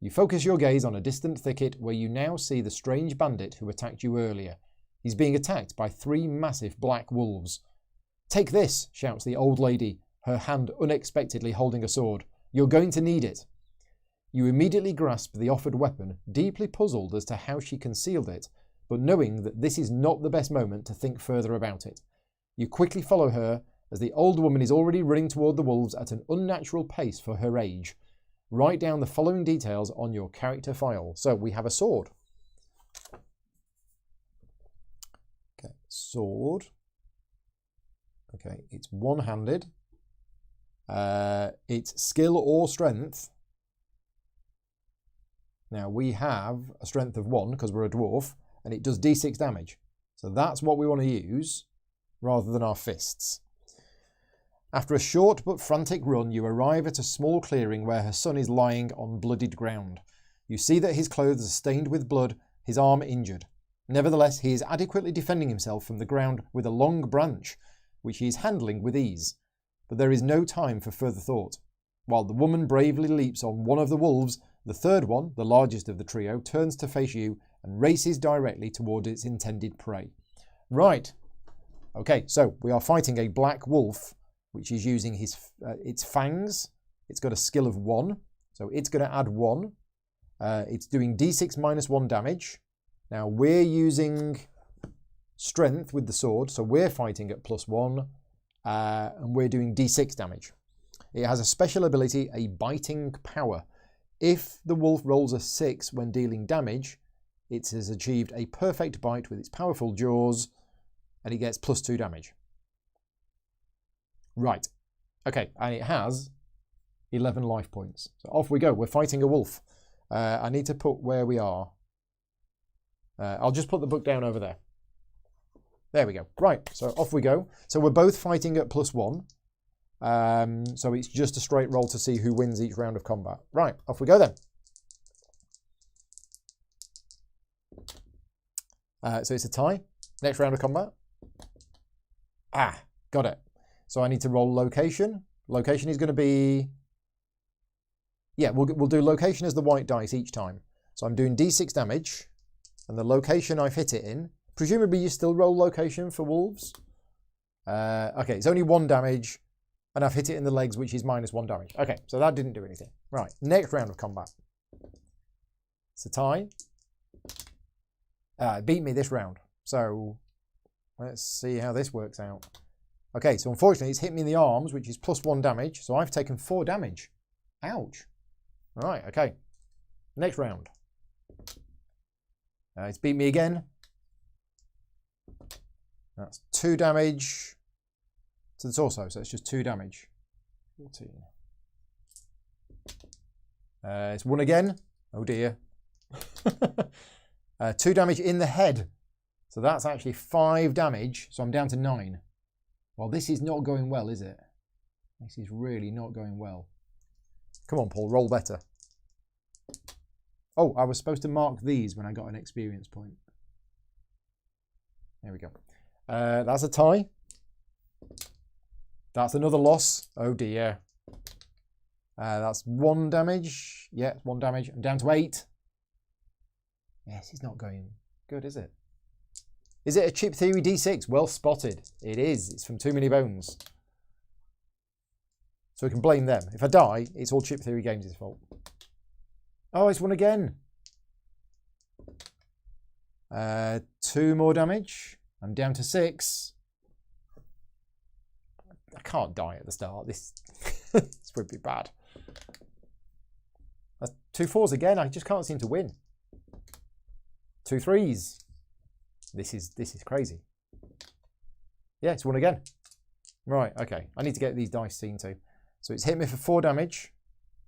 You focus your gaze on a distant thicket where you now see the strange bandit who attacked you earlier. He's being attacked by 3 massive black wolves. Take this, shouts the old lady, her hand unexpectedly holding a sword. You're going to need it. You immediately grasp the offered weapon, deeply puzzled as to how she concealed it, but knowing that this is not the best moment to think further about it. You quickly follow her, as the old woman is already running toward the wolves at an unnatural pace for her age. Write down the following details on your character file. So we have a sword. Okay, sword. Okay, it's one-handed. It's skill or strength. Now we have a strength of 1 because we're a dwarf, and it does d6 damage. So that's what we want to use rather than our fists. After a short but frantic run, you arrive at a small clearing where her son is lying on bloodied ground. You see that his clothes are stained with blood, his arm injured. Nevertheless, he is adequately defending himself from the ground with a long branch, which he is handling with ease. But there is no time for further thought. While the woman bravely leaps on one of the wolves, the third one, the largest of the trio, turns to face you and races directly toward its intended prey. Right. Okay, so we are fighting a black wolf, which is using its fangs. It's got a skill of 1, so it's going to add 1. It's doing d6 minus 1 damage. Now we're using strength with the sword, so we're fighting at +1, and we're doing d6 damage. It has a special ability, a biting power. If the wolf rolls a 6 when dealing damage, it has achieved a perfect bite with its powerful jaws, and it gets +2 damage. Right. Okay, and it has 11 life points. So off we go. We're fighting a wolf. I need to put where we are. I'll just put the book down over there. There we go. Right, so off we go. So we're both fighting at +1. So it's just a straight roll to see who wins each round of combat. Right, off we go then. So it's a tie. Next round of combat. Got it. So I need to roll location. Location is going to be... Yeah, we'll do location as the white dice each time. So I'm doing d6 damage, and the location I've hit it in. Presumably you still roll location for wolves. Okay, it's only 1 damage, and I've hit it in the legs, which is -1 damage. Okay, so that didn't do anything. Right, next round of combat. It's a tie. It beat me this round. So let's see how this works out. Okay, so unfortunately it's hit me in the arms, which is +1 damage. So I've taken 4 damage. Ouch. All right, okay. Next round. It's beat me again. That's 2 damage to the torso, so it's just 2 damage. 14. It's 1 again. Oh dear. 2 damage in the head. So that's actually 5 damage, so I'm down to 9. Well, this is not going well, is it? This is really not going well. Come on, Paul, roll better. Oh, I was supposed to mark these when I got an experience point. There we go. That's a tie. That's another loss. Oh dear. That's 1 damage. Yeah, 1 damage. I'm down to 8. Yes, it's not going good, is it? Is it a chip theory D6? Well spotted. It is. It's from Too Many Bones. So we can blame them. If I die, it's all Chip Theory Games' fault. Oh, it's 1 again. 2 more damage. I'm down to 6. I can't die at the start. This would be bad. That's 2 4s again. I just can't seem to win. 2 3s. This is crazy. Yeah, it's 1 again. Right, okay. I need to get these dice seen too. So it's hit me for 4 damage.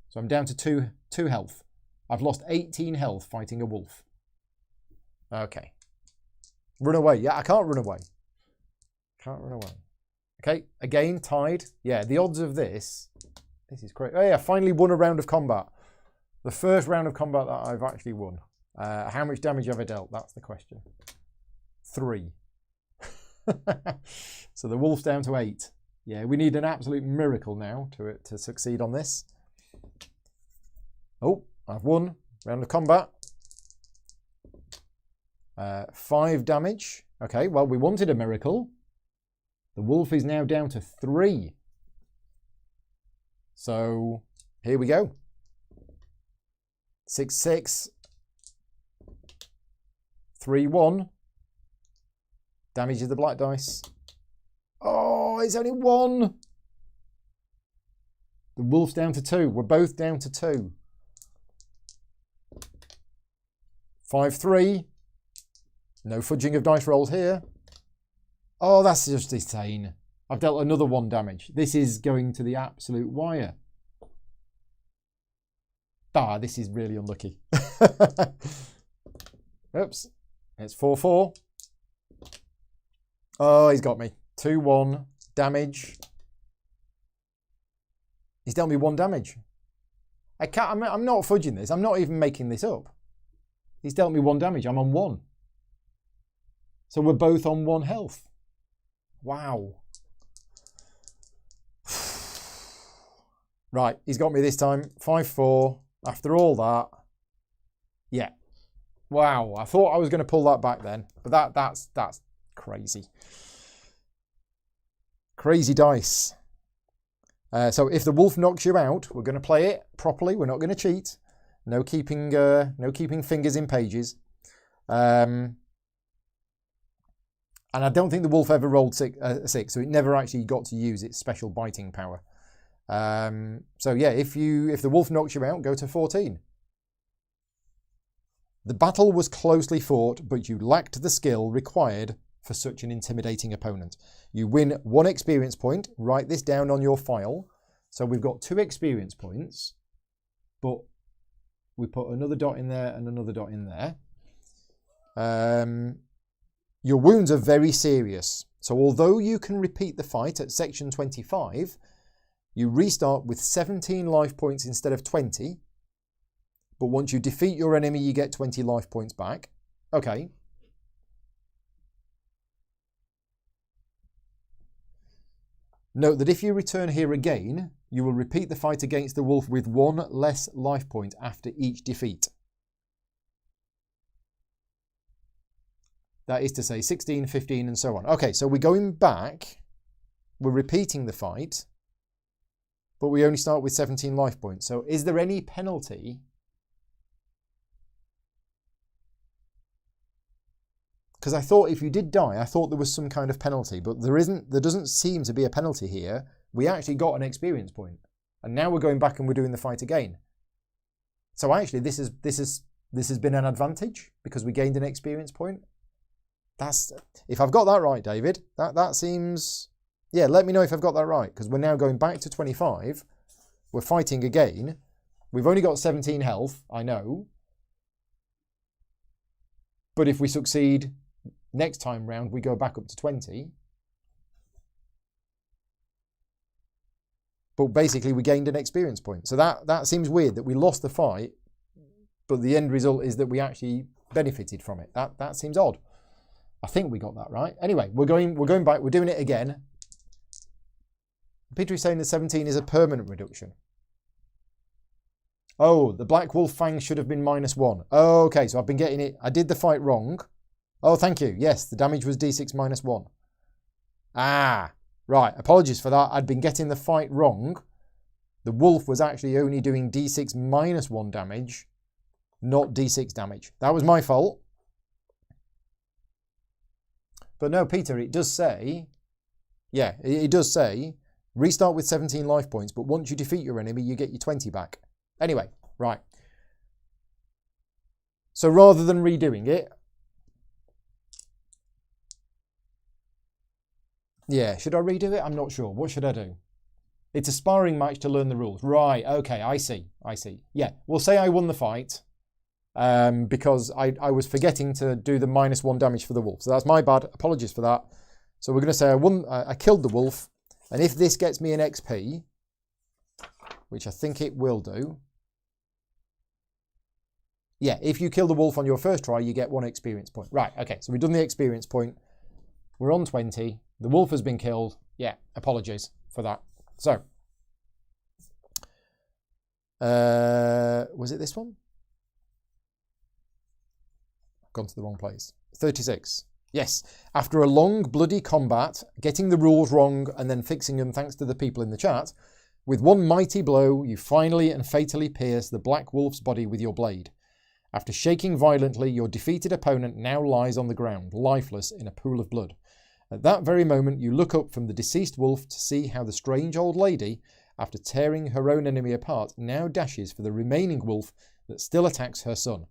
So I'm down to 2 health. I've lost 18 health fighting a wolf. Okay. Run away. Yeah, I can't run away. Can't run away. Okay, again, tied. Yeah, the odds of this is crazy. Oh yeah, finally won a round of combat. The first round of combat that I've actually won. How much damage have I dealt? That's the question. 3. So the wolf's down to 8. Yeah, we need an absolute miracle now to succeed on this. Oh, I've won. Round of combat. 5 damage. Okay, well, we wanted a miracle. The wolf is now down to 3. So, here we go. 6, 6. 3, 1. Damage of the black dice. Oh, it's only 1. The wolf's down to 2. We're both down to 2. 5, 3. No fudging of dice rolls here. Oh, that's just insane. I've dealt another 1 damage. This is going to the absolute wire. Ah, this is really unlucky. Oops. It's 4, 4. Oh, he's got me. 2, 1. Damage. He's dealt me 1 damage. I'm not fudging this. I'm not even making this up. He's dealt me 1 damage. I'm on 1. So we're both on 1 health. Wow. Right, he's got me this time. 5, 4. After all that. Yeah. Wow, I thought I was going to pull that back then. But that's crazy. Crazy dice. So if the wolf knocks you out, we're going to play it properly. We're not going to cheat. No keeping fingers in pages. And I don't think the wolf ever rolled 6, so it never actually got to use its special biting power. So yeah, if the wolf knocks you out, go to 14. The battle was closely fought, but you lacked the skill required for such an intimidating opponent. You win 1 experience point. Write this down on your file. So we've got 2 experience points, but we put another dot in there and another dot in there. Your wounds are very serious. So although you can repeat the fight at section 25, you restart with 17 life points instead of 20. But once you defeat your enemy, you get 20 life points back. Okay. Note that if you return here again, you will repeat the fight against the wolf with 1 less life point after each defeat. That is to say 16, 15 and so on. Okay, so we're going back. We're repeating the fight. But we only start with 17 life points. So is there any penalty? Because I thought if you did die, I thought there was some kind of penalty. But there isn't. There doesn't seem to be a penalty here. We actually got an experience point. And now we're going back and we're doing the fight again. So actually this has been an advantage because we gained an experience point. If I've got that right, David, that seems... Yeah, let me know if I've got that right, because we're now going back to 25. We're fighting again. We've only got 17 health, I know. But if we succeed next time round, we go back up to 20. But basically, we gained an experience point. So that seems weird that we lost the fight, but the end result is that we actually benefited from it. That seems odd. I think we got that right. Anyway, we're going back. We're doing it again. Peter is saying that 17 is a permanent reduction. Oh, the Black Wolf Fang should have been -1. Oh, okay, so I've been getting it. I did the fight wrong. Oh, thank you. Yes, the damage was D6 -1. Ah, right. Apologies for that. I'd been getting the fight wrong. The wolf was actually only doing D6 -1 damage, not D6 damage. That was my fault. But no, Peter, it does say, yeah, it does say, restart with 17 life points, but once you defeat your enemy, you get your 20 back. Anyway, right. So rather than redoing it, Yeah, should I redo it? I'm not sure. What should I do? It's a sparring match to learn the rules. Right, okay, I see. Yeah, we'll say I won the fight because I was forgetting to do the -1 damage for the wolf. So that's my bad. Apologies for that. So we're going to say I killed the wolf. And if this gets me an XP, which I think it will do. Yeah, if you kill the wolf on your first try, you get 1 experience point. Right, okay, so we've done the experience point. We're on 20. The wolf has been killed. Yeah, apologies for that. So, was it this one? I've gone to the wrong place. 36. Yes, after a long, bloody combat, getting the rules wrong and then fixing them thanks to the people in the chat, with one mighty blow, you finally and fatally pierce the black wolf's body with your blade. After shaking violently, your defeated opponent now lies on the ground, lifeless in a pool of blood. At that very moment, you look up from the deceased wolf to see how the strange old lady, after tearing her own enemy apart, now dashes for the remaining wolf that still attacks her son.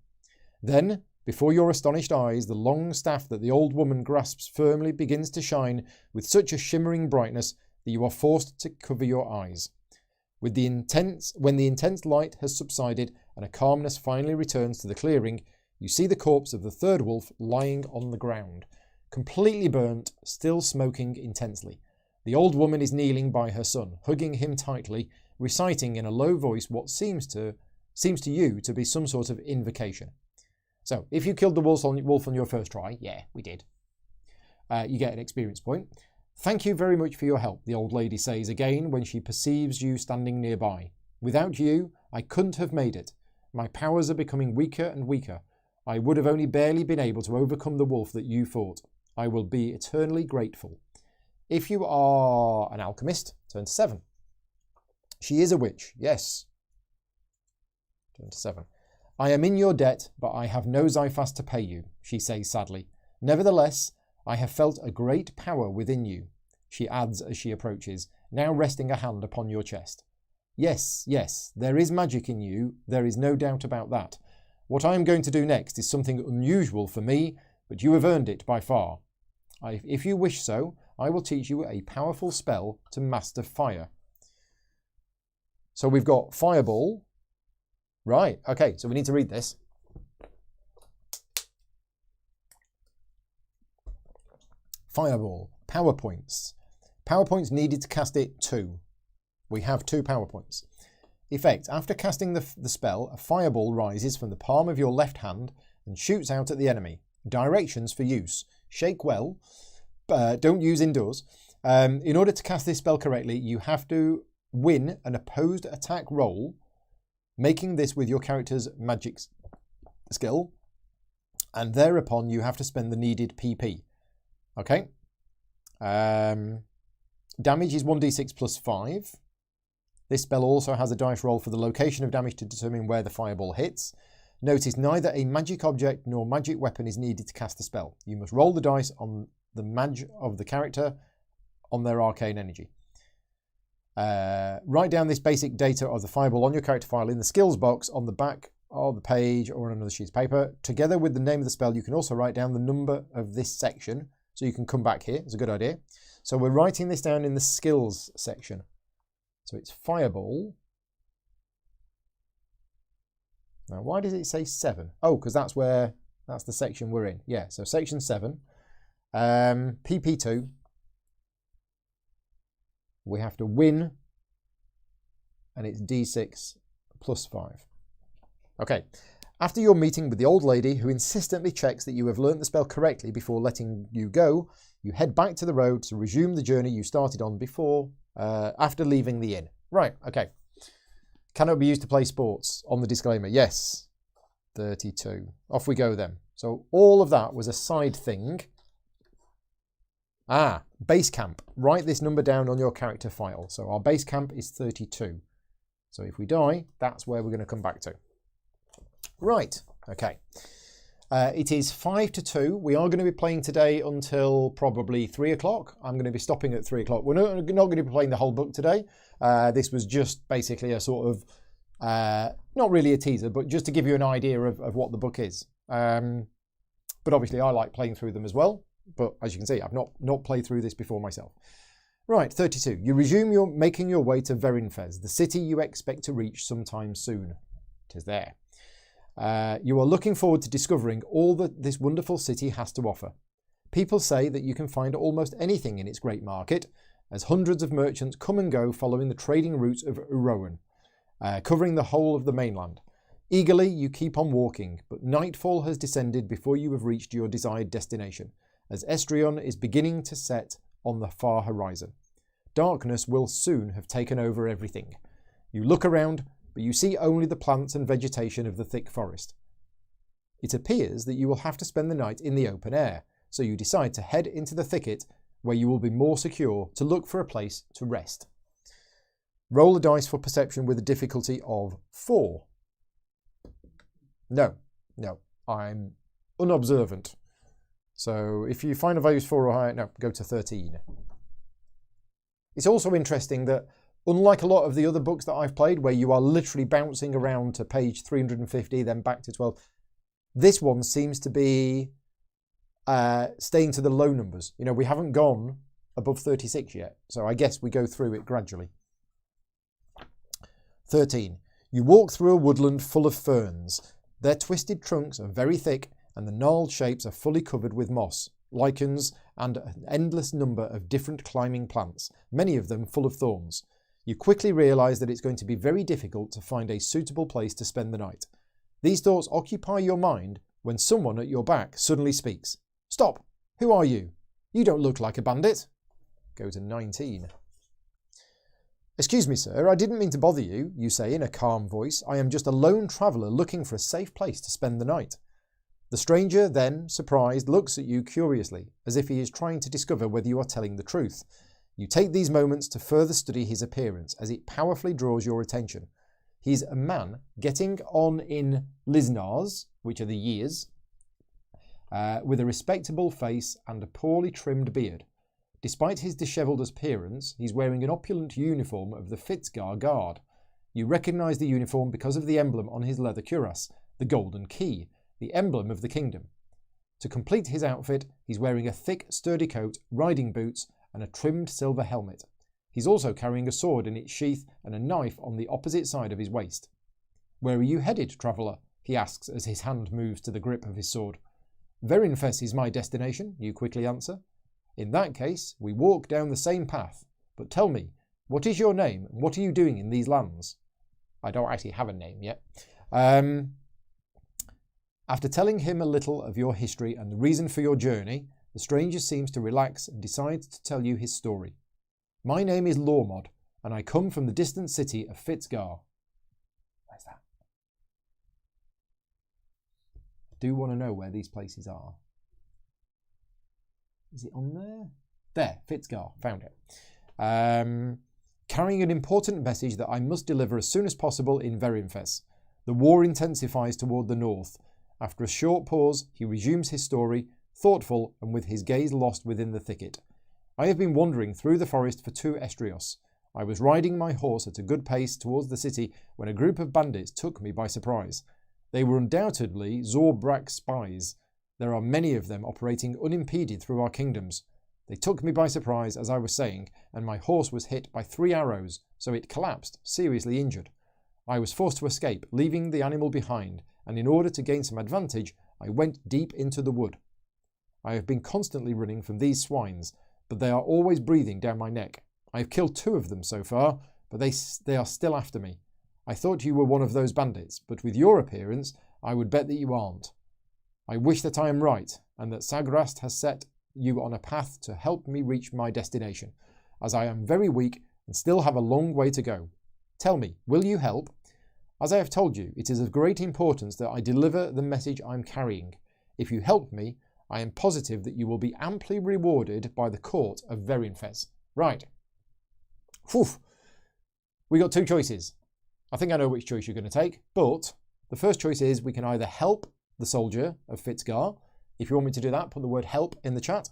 Then, before your astonished eyes, the long staff that the old woman grasps firmly begins to shine with such a shimmering brightness that you are forced to cover your eyes. When the intense light has subsided and a calmness finally returns to the clearing, you see the corpse of the third wolf lying on the ground, completely burnt, still smoking intensely. The old woman is kneeling by her son, hugging him tightly, reciting in a low voice what seems to you to be some sort of invocation. So, if you killed the wolf on your first try, yeah, we did, you get an experience point. Thank you very much for your help, the old lady says again when she perceives you standing nearby. Without you, I couldn't have made it. My powers are becoming weaker and weaker. I would have only barely been able to overcome the wolf that you fought. I will be eternally grateful. If you are an alchemist, turn to 7. She is a witch, yes. Turn to 7. I am in your debt, but I have no Zyphas to pay you, she says sadly. Nevertheless, I have felt a great power within you, she adds as she approaches, now resting a hand upon your chest. Yes, there is magic in you, there is no doubt about that. What I am going to do next is something unusual for me, but you have earned it by far. If you wish so, I will teach you a powerful spell to master fire. So we've got Fireball. Right, okay, so we need to read this. Fireball. Power points. Power points needed to cast it 2. We have 2 power points. Effect. After casting the spell, a fireball rises from the palm of your left hand and shoots out at the enemy. Directions for use. Shake well. Don't use indoors. In order to cast this spell correctly, you have to win an opposed attack roll, making this with your character's magic skill, and thereupon you have to spend the needed PP. Okay. Damage is 1d6 plus 5. This spell also has a dice roll for the location of damage to determine where the fireball hits. Notice neither a magic object nor magic weapon is needed to cast the spell. You must roll the dice on the mag of the character on their arcane energy. Write down this basic data of the fireball on your character file in the skills box on the back of the page or on another sheet of paper. Together with the name of the spell, you can also write down the number of this section, so you can come back here. It's a good idea. So we're writing this down in the skills section. So it's Fireball. Now, why does it say 7? Oh, because that's the section we're in. Yeah, so section 7. PP2. We have to win, and it's D6 plus 5. Okay. After your meeting with the old lady, who insistently checks that you have learnt the spell correctly before letting you go, you head back to the road to resume the journey you started on after leaving the inn. Right, okay. Cannot be used to play sports on the disclaimer. Yes. 32. Off we go then. So all of that was a side thing. Base camp. Write this number down on your character file. So our base camp is 32. So if we die, that's where we're going to come back to. Right, okay. It is 5 to 2. We are going to be playing today until probably 3 o'clock. I'm going to be stopping at 3 o'clock. We're not going to be playing the whole book today. This was just basically a sort of, not really a teaser, but just to give you an idea of what the book is. But obviously I like playing through them as well. But as you can see, I've not played through this before myself. Right, 32. You resume making your way to Verinfes, the city you expect to reach sometime soon. It is there. You are looking forward to discovering all that this wonderful city has to offer. People say that you can find almost anything in its great market, as hundreds of merchants come and go following the trading routes of Urowen, covering the whole of the mainland. Eagerly, you keep on walking, but nightfall has descended before you have reached your desired destination, as Estrion is beginning to set on the far horizon. Darkness will soon have taken over everything. You look around, but you see only the plants and vegetation of the thick forest. It appears that you will have to spend the night in the open air, so you decide to head into the thicket where you will be more secure to look for a place to rest. Roll a dice for perception with a difficulty of 4. No, I'm unobservant. So if you find a value 4 or higher, no, go to 13. It's also interesting that unlike a lot of the other books that I've played where you are literally bouncing around to page 350, then back to 12, this one seems to be staying to the low numbers. You know, we haven't gone above 36 yet, so I guess we go through it gradually. 13. You walk through a woodland full of ferns. Their twisted trunks are very thick, and the gnarled shapes are fully covered with moss, lichens, and an endless number of different climbing plants, many of them full of thorns. You quickly realise that it's going to be very difficult to find a suitable place to spend the night. These thoughts occupy your mind when someone at your back suddenly speaks. Stop! Who are you? You don't look like a bandit. Go to 19. Excuse me, sir, I didn't mean to bother you, you say in a calm voice. I am just a lone traveller looking for a safe place to spend the night. The stranger then, surprised, looks at you curiously, as if he is trying to discover whether you are telling the truth. You take these moments to further study his appearance, as it powerfully draws your attention. He's a man getting on in Liznars, which are the years, with a respectable face and a poorly trimmed beard. Despite his dishevelled appearance, he's wearing an opulent uniform of the Fitzgar Guard. You recognise the uniform because of the emblem on his leather cuirass, the golden key, the emblem of the kingdom. To complete his outfit, he's wearing a thick, sturdy coat, riding boots, and a trimmed silver helmet. He's also carrying a sword in its sheath and a knife on the opposite side of his waist. Where are you headed, traveller? He asks as his hand moves to the grip of his sword. Verinfes is my destination, you quickly answer. In that case, we walk down the same path. But tell me, what is your name and what are you doing in these lands? I don't actually have a name yet. After telling him a little of your history and the reason for your journey, the stranger seems to relax and decides to tell you his story. My name is Lormod, and I come from the distant city of Fitzgar. Where's that? I do want to know where these places are. Is it on there? There, Fitzgar, found it. Carrying an important message that I must deliver as soon as possible in Verinfes. The war intensifies toward the north. After a short pause, he resumes his story, thoughtful and with his gaze lost within the thicket. I have been wandering through the forest for 2 estrios. I was riding my horse at a good pace towards the city when a group of bandits took me by surprise. They were undoubtedly Zorbrak spies. There are many of them operating unimpeded through our kingdoms. They took me by surprise, as I was saying, and my horse was hit by 3 arrows, so it collapsed, seriously injured. I was forced to escape, leaving the animal behind, and in order to gain some advantage, I went deep into the wood. I have been constantly running from these swines, but they are always breathing down my neck. I have killed 2 of them so far, but they are still after me. I thought you were one of those bandits, but with your appearance, I would bet that you aren't. I wish that I am right, and that Sagrast has set you on a path to help me reach my destination, as I am very weak and still have a long way to go. Tell me, will you help? As I have told you, it is of great importance that I deliver the message I am carrying. If you help me, I am positive that you will be amply rewarded by the court of Verinfes. Right. Whew. We got 2 choices. I think I know which choice you're going to take, but the first choice is we can either help the soldier of Fitzgar. If you want me to do that, put the word help in the chat.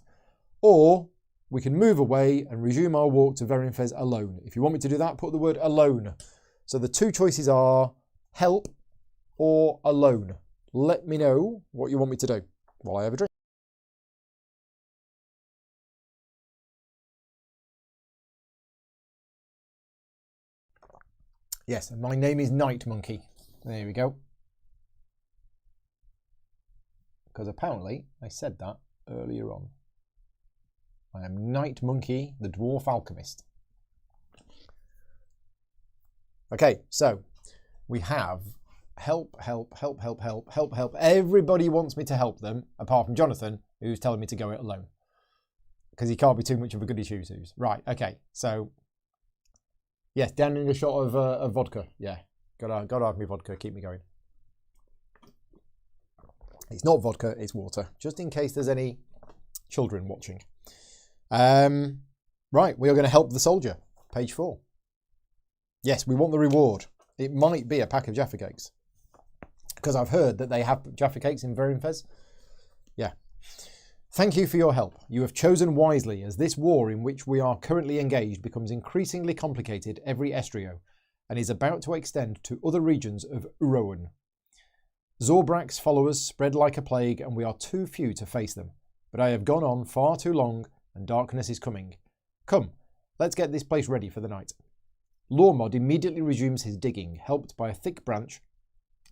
Or we can move away and resume our walk to Verinfes alone. If you want me to do that, put the word alone. So the 2 choices are help or alone. Let me know what you want me to do while I have a drink. Yes, and my name is Night Monkey. There we go. Because apparently I said that earlier on. I am Night Monkey, the Dwarf Alchemist. Okay, so we have help. Everybody wants me to help them, apart from Jonathan, who's telling me to go it alone. Because he can't be too much of a goody two-shoes. Right, okay, so yes, down in a shot of vodka. Yeah, gotta have me vodka, keep me going. It's not vodka, it's water, just in case there's any children watching. Right, we are going to help the soldier. Page 4. Yes, we want the reward. It might be a pack of Jaffa cakes. Because I've heard that they have Jaffa cakes in Verinfes. Yeah. Thank you for your help. You have chosen wisely, as this war in which we are currently engaged becomes increasingly complicated every estrio, and is about to extend to other regions of Urowen. Zorbrak's followers spread like a plague, and we are too few to face them. But I have gone on far too long, and darkness is coming. Come, let's get this place ready for the night. Lormod immediately resumes his digging, helped by a thick branch,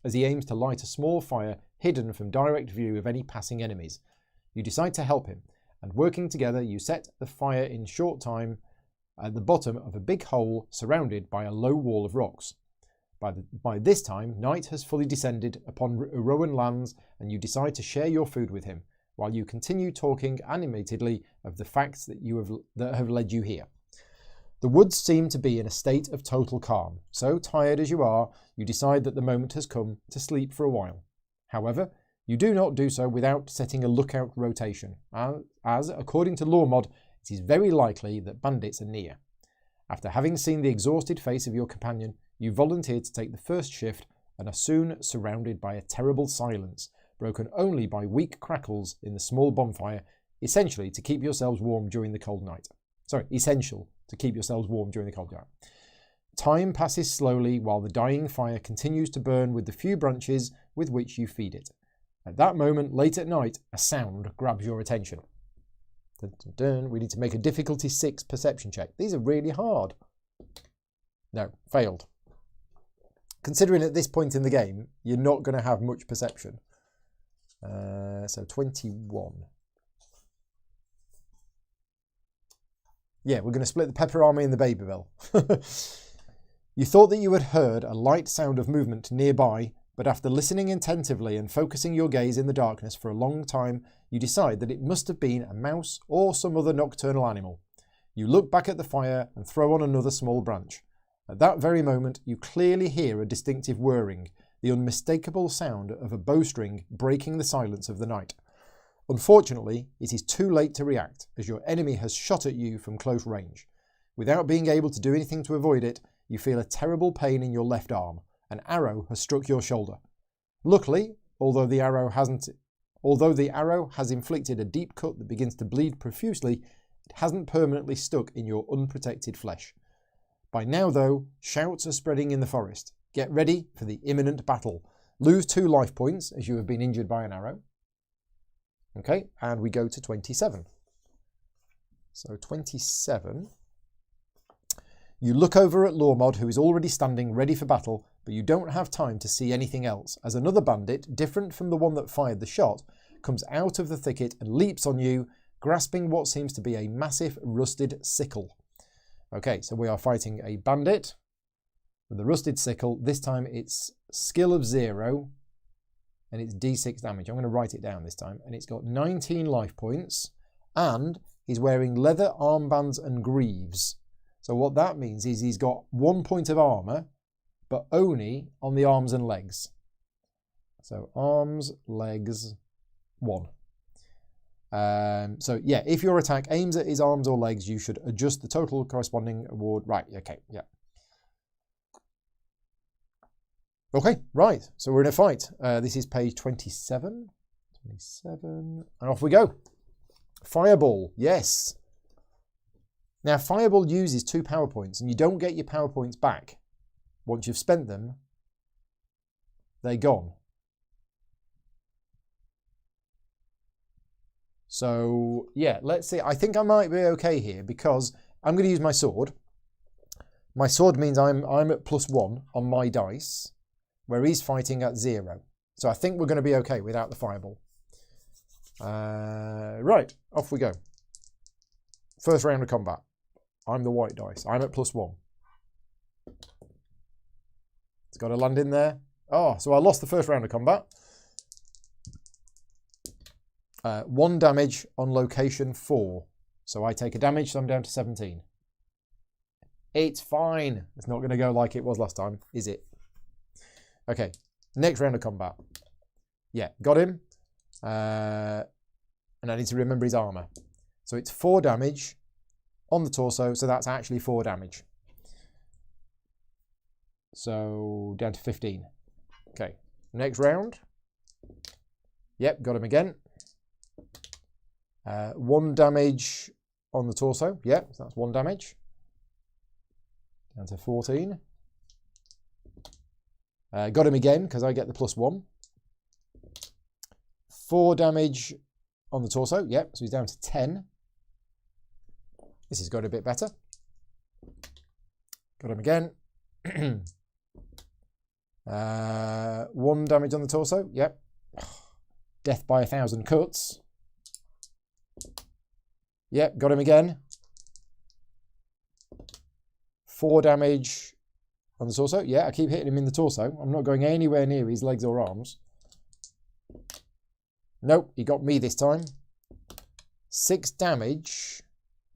as he aims to light a small fire hidden from direct view of any passing enemies. You decide to help him, and working together you set the fire in short time at the bottom of a big hole surrounded by a low wall of rocks. By this time, night has fully descended upon Urowen lands, and you decide to share your food with him, while you continue talking animatedly of the facts that have led you here. The woods seem to be in a state of total calm. So tired as you are, you decide that the moment has come to sleep for a while. However, you do not do so without setting a lookout rotation, as according to Lormod, it is very likely that bandits are near. After having seen the exhausted face of your companion, you volunteer to take the first shift and are soon surrounded by a terrible silence, broken only by weak crackles in the small bonfire, essentially to keep yourselves warm during the cold night. Essential to keep yourselves warm during the cold night. Time passes slowly while the dying fire continues to burn with the few branches with which you feed it. At that moment, late at night, a sound grabs your attention. Dun, dun, dun. We need to make a difficulty 6 perception check. These are really hard. No, failed. Considering at this point in the game, you're not going to have much perception. So 21. Yeah, we're going to split the Pepper Army and the Babybel. You thought that you had heard a light sound of movement nearby, but after listening attentively and focusing your gaze in the darkness for a long time, you decide that it must have been a mouse or some other nocturnal animal. You look back at the fire and throw on another small branch. At that very moment, you clearly hear a distinctive whirring, the unmistakable sound of a bowstring breaking the silence of the night. Unfortunately, it is too late to react, as your enemy has shot at you from close range. Without being able to do anything to avoid it, you feel a terrible pain in your left arm. An arrow has struck your shoulder. Luckily, although the arrow has inflicted a deep cut that begins to bleed profusely, it hasn't permanently stuck in your unprotected flesh. By now, though, shouts are spreading in the forest. Get ready for the imminent battle. Lose 2 life points as you have been injured by an arrow. Okay, and we go to 27. So 27. You look over at Lormod, who is already standing ready for battle, but you don't have time to see anything else, as another bandit, different from the one that fired the shot, comes out of the thicket and leaps on you, grasping what seems to be a massive rusted sickle. Okay, so we are fighting a bandit with a rusted sickle. This time it's skill of 0 and it's d6 damage. I'm going to write it down this time. And it's got 19 life points and he's wearing leather armbands and greaves. So what that means is he's got 1 point of armour, but only on the arms and legs. So arms, legs, 1. So yeah, if your attack aims at his arms or legs, you should adjust the total corresponding award. Right, okay, yeah. Okay, right, so we're in a fight. This is page 27. 27, and off we go. Fireball, yes. Now, Fireball uses 2 power points, and you don't get your power points back. Once you've spent them, they're gone. So, yeah, let's see. I think I might be okay here because I'm going to use my sword. My sword means I'm at +1 on my dice, where he's fighting at 0. So I think we're going to be okay without the fireball. Right, off we go. First round of combat. I'm the white dice. I'm at +1. It's got to land in there. Oh, so I lost the first round of combat. 1 damage on location 4. So I take a damage, so I'm down to 17. It's fine. It's not going to go like it was last time, is it? Okay, next round of combat. Yeah, got him. And I need to remember his armor. So it's 4 damage on the torso, so that's actually 4 damage. So down to 15. Okay, next round. Yep, got him again. 1 damage on the torso. Yep, so that's 1 damage. Down to 14. Got him again because I get the +1. 4 damage on the torso. Yep, so he's down to 10. This has got a bit better. Got him again. 1 damage on the torso. Yep. Death by 1,000 cuts. Yep, got him again. 4 damage on the torso. Yeah, I keep hitting him in the torso. I'm not going anywhere near his legs or arms. Nope, he got me this time. 6 damage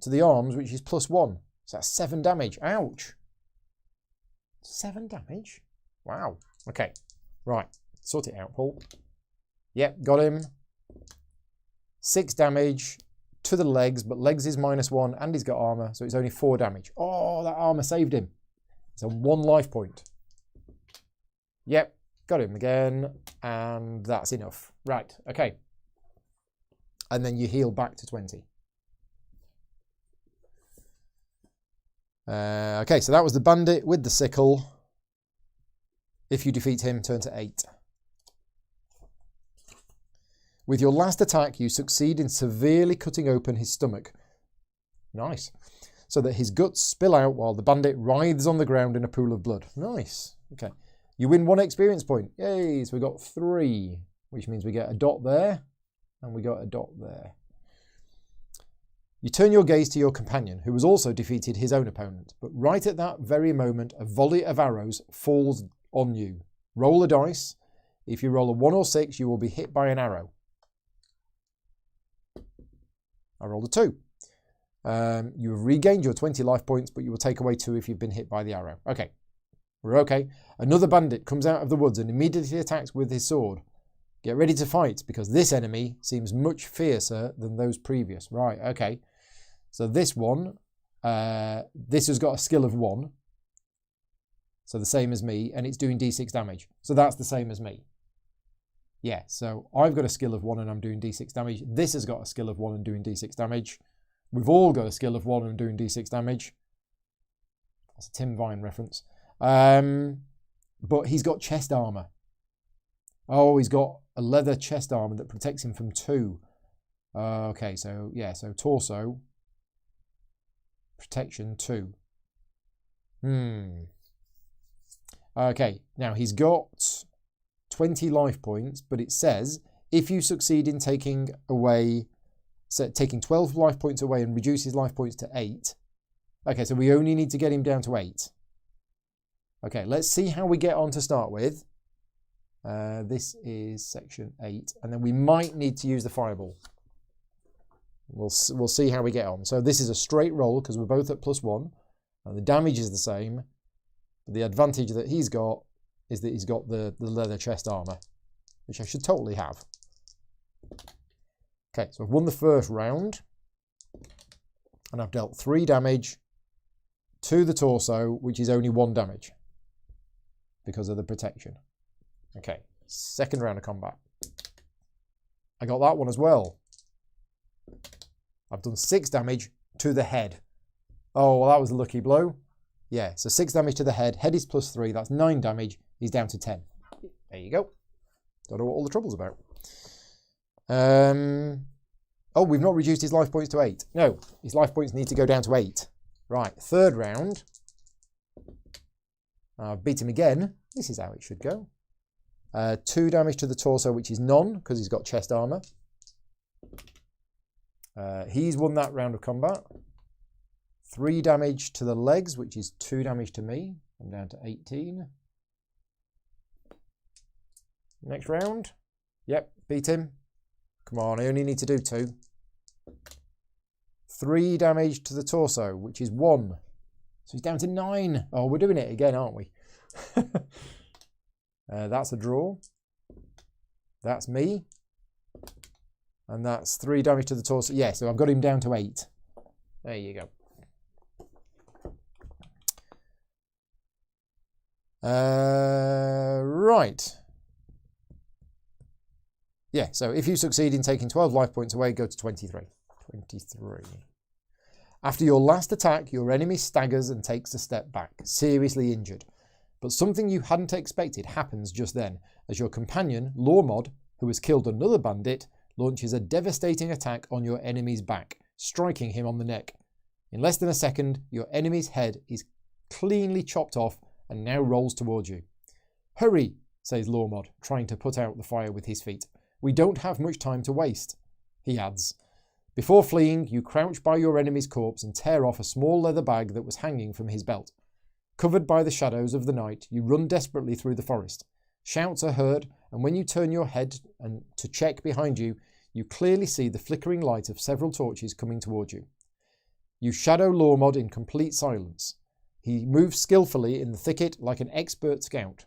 to the arms, which is +1. So that's 7 damage. Ouch. 7 damage? Wow. Okay. Right. Sort it out, Paul. Yep, got him. 6 damage to the legs, but legs is -1 and he's got armor, so it's only 4 damage. Oh, that armor saved him. It's a 1 life point. Yep, got him again, and that's enough. Right, okay. And then you heal back to 20. Okay, so that was the bandit with the sickle. If you defeat him, turn to 8. With your last attack, you succeed in severely cutting open his stomach. Nice. So that his guts spill out while the bandit writhes on the ground in a pool of blood. Nice. Okay. You win 1 experience point. Yay, so we got 3, which means we get a dot there, and we got a dot there. You turn your gaze to your companion, who has also defeated his own opponent. But right at that very moment, a volley of arrows falls on you. Roll a dice. If you roll a 1 or 6, you will be hit by an arrow. I rolled a 2. You have regained your 20 life points, but you will take away 2 if you've been hit by the arrow. Okay, we're okay. Another bandit comes out of the woods and immediately attacks with his sword. Get ready to fight, because this enemy seems much fiercer than those previous. Right, okay. So this one, this has got a skill of 1. So the same as me, and it's doing d6 damage. So that's the same as me. Yeah, so I've got a skill of 1 and I'm doing d6 damage. This has got a skill of 1 and doing d6 damage. We've all got a skill of 1 and doing d6 damage. That's a Tim Vine reference. But he's got chest armor. Oh, he's got a leather chest armor that protects him from 2. Okay, so yeah, so torso. Protection 2. Okay, now he's got 20 life points, but it says if you succeed in taking 12 life points away and reduce his life points to 8. Okay, so we only need to get him down to 8. Okay, let's see how we get on to start with. This is section 8, and then we might need to use the fireball. We'll see how we get on. So this is a straight roll because we're both at +1, and the damage is the same. But the advantage that he's got is that he's got the leather chest armor, which I should totally have. Okay, so I've won the first round, and I've dealt 3 damage to the torso, which is only 1 damage because of the protection. Okay, second round of combat. I got that one as well. I've done 6 damage to the head. Oh, well, that was a lucky blow. Yeah, so 6 damage to the head. Head is +3. That's 9 damage. He's down to 10. There you go. Don't know what all the trouble's about. Oh, we've not reduced his life points to 8. No, his life points need to go down to 8. Right, third round. I've beat him again. This is how it should go. 2 damage to the torso, which is none, because he's got chest armor. He's won that round of combat. 3 damage to the legs, which is 2 damage to me. I'm down to 18. Next round. Yep, beat him. Come on, I only need to do 2. 3 damage to the torso, which is 1. So he's down to 9. Oh, we're doing it again, aren't we? That's a draw. That's me. And that's 3 damage to the torso. Yeah, so I've got him down to 8. There you go. Right. Yeah, so if you succeed in taking 12 life points away, go to 23. 23. After your last attack, your enemy staggers and takes a step back, seriously injured. But something you hadn't expected happens just then, as your companion, Lormod, who has killed another bandit, launches a devastating attack on your enemy's back, striking him on the neck. In less than a second, your enemy's head is cleanly chopped off and now rolls towards you. "Hurry," says Lormod, trying to put out the fire with his feet. "We don't have much time to waste," he adds. Before fleeing, you crouch by your enemy's corpse and tear off a small leather bag that was hanging from his belt. Covered by the shadows of the night, you run desperately through the forest. Shouts are heard, and when you turn your head and to check behind you, you clearly see the flickering light of several torches coming towards you. You shadow Lormod in complete silence. He moves skillfully in the thicket like an expert scout.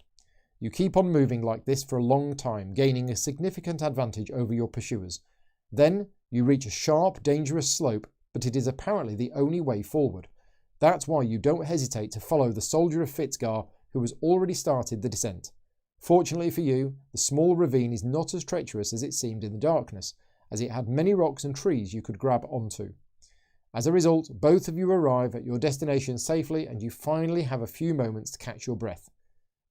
You keep on moving like this for a long time, gaining a significant advantage over your pursuers. Then you reach a sharp, dangerous slope, but it is apparently the only way forward. That's why you don't hesitate to follow the soldier of Fitzgar, who has already started the descent. Fortunately for you, the small ravine is not as treacherous as it seemed in the darkness, as it had many rocks and trees you could grab onto. As a result, both of you arrive at your destination safely, and you finally have a few moments to catch your breath.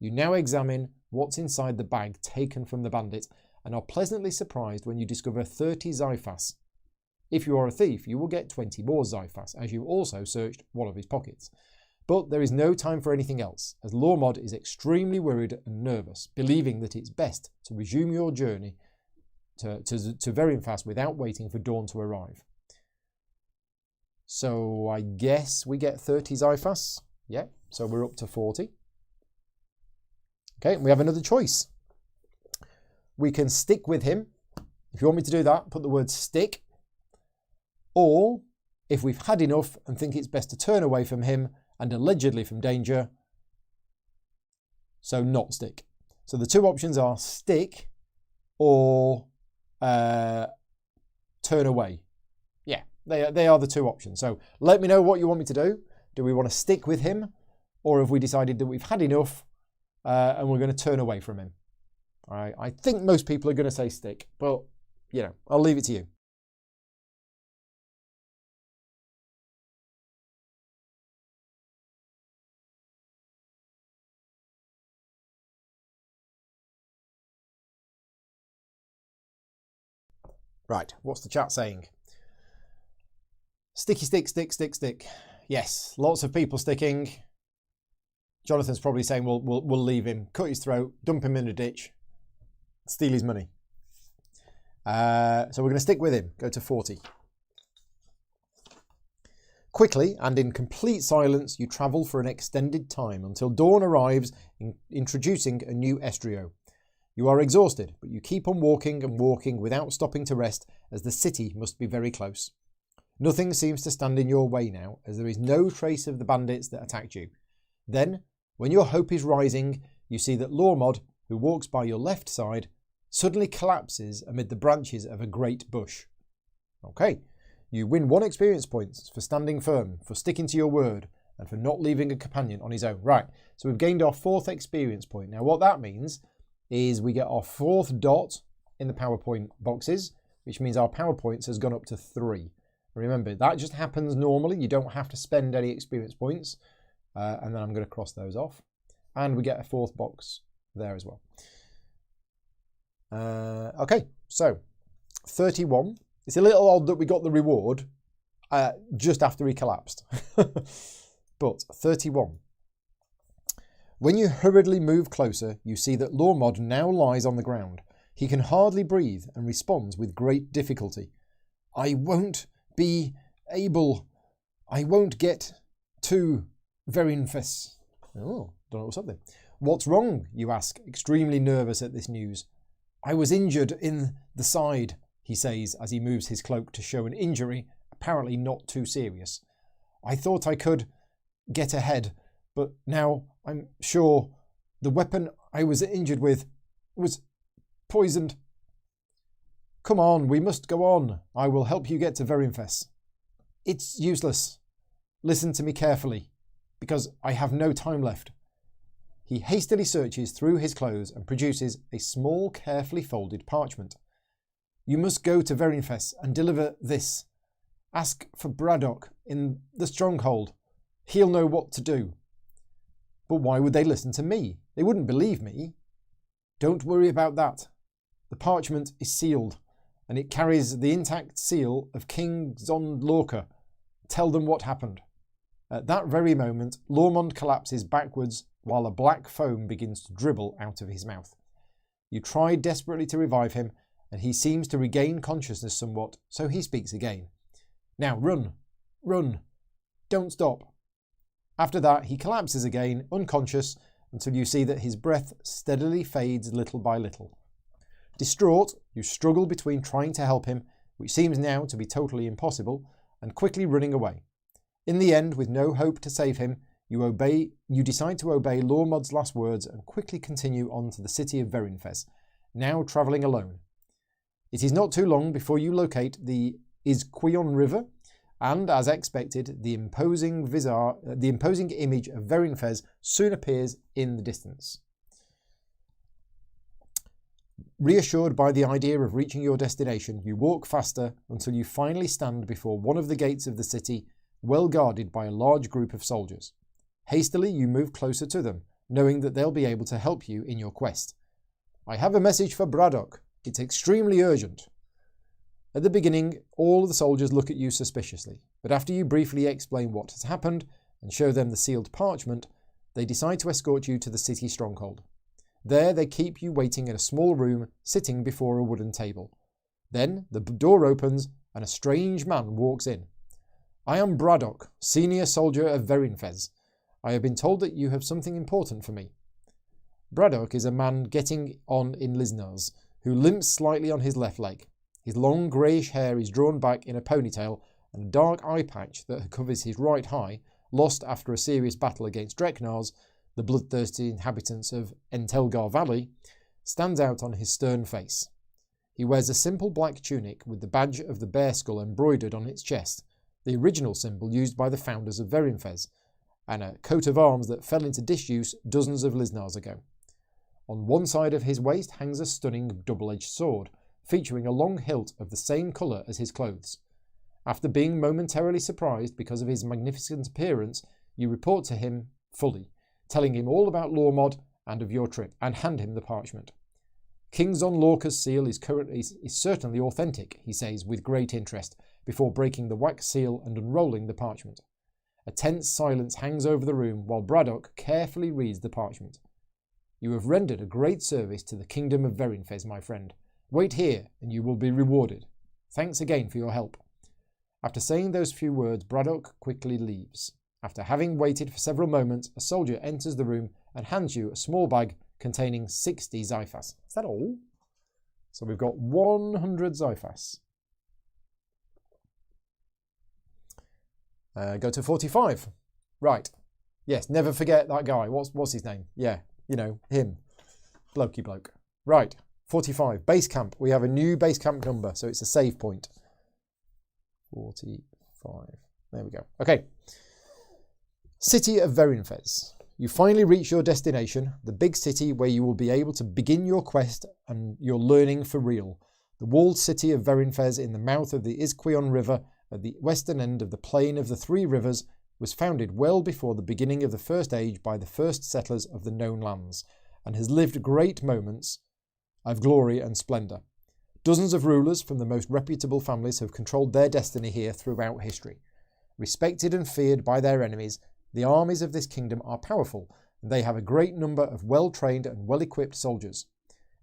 You now examine what's inside the bag taken from the bandit, and are pleasantly surprised when you discover 30 Zyphas. If you are a thief, you will get 20 more Zyphas, as you also searched one of his pockets. But there is no time for anything else, as Lormod is extremely worried and nervous, believing that it's best to resume your journey to Verimfast without waiting for dawn to arrive. So I guess we get 30 Zyphas. Yeah, so we're up to 40. Okay, and we have another choice. We can stick with him. If you want me to do that, put the word stick. Or, if we've had enough and think it's best to turn away from him and allegedly from danger, so not stick. So the two options are stick or turn away. Yeah, they are the two options. So let me know what you want me to do. Do we want to stick with him, or have we decided that we've had enough and we're going to turn away from him? All right, I think most people are going to say stick, but, you know, I'll leave it to you. Right, what's the chat saying? Sticky stick, stick, stick, stick. Yes, lots of people sticking. Jonathan's probably saying we'll leave him, cut his throat, dump him in a ditch, steal his money. So we're going to stick with him. Go to 40. Quickly and in complete silence, you travel for an extended time until dawn arrives, introducing a new estrio. You are exhausted, but you keep on walking and walking without stopping to rest, as the city must be very close. Nothing seems to stand in your way now, as there is no trace of the bandits that attacked you. Then, when your hope is rising, you see that Lormod, who walks by your left side, suddenly collapses amid the branches of a great bush. Okay, you win 1 experience point for standing firm, for sticking to your word, and for not leaving a companion on his own. Right, so we've gained our 4th experience point. Now what that means is we get our 4th dot in the PowerPoint boxes, which means our PowerPoints has gone up to 3. Remember, that just happens normally. You don't have to spend any experience points. And then I'm going to cross those off. And we get a 4th box there as well. Okay, so 31. It's a little odd that we got the reward just after he collapsed. But 31. When you hurriedly move closer, you see that Lormod now lies on the ground. He can hardly breathe and responds with great difficulty. I won't get to Verinfes. Oh, don't know what's up there. What's wrong, you ask, extremely nervous at this news. I was injured in the side, he says as he moves his cloak to show an injury, apparently not too serious. I thought I could get ahead, but now I'm sure the weapon I was injured with was poisoned. Come on, we must go on. I will help you get to Verinfes. It's useless. Listen to me carefully, because I have no time left. He hastily searches through his clothes and produces a small, carefully folded parchment. You must go to Verinfes and deliver this. Ask for Braddock in the stronghold. He'll know what to do. But why would they listen to me? They wouldn't believe me. Don't worry about that. The parchment is sealed, and it carries the intact seal of King Zonlorca. Tell them what happened. At that very moment, Lormod collapses backwards while a black foam begins to dribble out of his mouth. You try desperately to revive him, and he seems to regain consciousness somewhat, so he speaks again. Now run, run, don't stop. After that, he collapses again, unconscious, until you see that his breath steadily fades little by little. Distraught, you struggle between trying to help him, which seems now to be totally impossible, and quickly running away. In the end, with no hope to save him, you decide to obey Lormod's last words and quickly continue on to the city of Verinfes, now travelling alone. It is not too long before you locate the Isquion River, and, as expected, the imposing image of Verinfes soon appears in the distance. Reassured by the idea of reaching your destination, you walk faster until you finally stand before one of the gates of the city, well guarded by a large group of soldiers. Hastily, you move closer to them, knowing that they'll be able to help you in your quest. I have a message for Braddock. It's extremely urgent. At the beginning, all of the soldiers look at you suspiciously, but after you briefly explain what has happened and show them the sealed parchment, they decide to escort you to the city stronghold. There they keep you waiting in a small room, sitting before a wooden table. Then the door opens and a strange man walks in. I am Braddock, senior soldier of Verinfes. I have been told that you have something important for me. Braddock is a man getting on in Lisnars, who limps slightly on his left leg. His long greyish hair is drawn back in a ponytail, and a dark eye patch that covers his right eye, lost after a serious battle against Dreknars, the bloodthirsty inhabitants of Entelgar Valley, stands out on his stern face. He wears a simple black tunic with the badge of the bear skull embroidered on its chest, the original symbol used by the founders of Verinfes, and a coat of arms that fell into disuse dozens of Lisnars ago. On one side of his waist hangs a stunning double-edged sword, featuring a long hilt of the same colour as his clothes. After being momentarily surprised because of his magnificent appearance, you report to him fully, telling him all about Lormod and of your trip, and hand him the parchment. King Zonlorca's seal is certainly authentic, he says with great interest, before breaking the wax seal and unrolling the parchment. A tense silence hangs over the room while Braddock carefully reads the parchment. You have rendered a great service to the kingdom of Verinfes, my friend. Wait here, and you will be rewarded. Thanks again for your help. After saying those few words, Braddock quickly leaves. After having waited for several moments, a soldier enters the room and hands you a small bag containing 60 Zyphas. Is that all? So we've got 100 Zyphas. Go to 45. Right. Yes, never forget that guy. What's his name? Yeah, you know, him. Blokey bloke. Right, 45. Base camp. We have a new base camp number, so it's a save point. 45. There we go. Okay. City of Verinfes. You finally reach your destination, the big city where you will be able to begin your quest and your learning for real. The walled city of Verinfes in the mouth of the Isquion River at the western end of the plain of the Three Rivers was founded well before the beginning of the First Age by the first settlers of the known lands, and has lived great moments of glory and splendour. Dozens of rulers from the most reputable families have controlled their destiny here throughout history. Respected and feared by their enemies, the armies of this kingdom are powerful, and they have a great number of well-trained and well-equipped soldiers.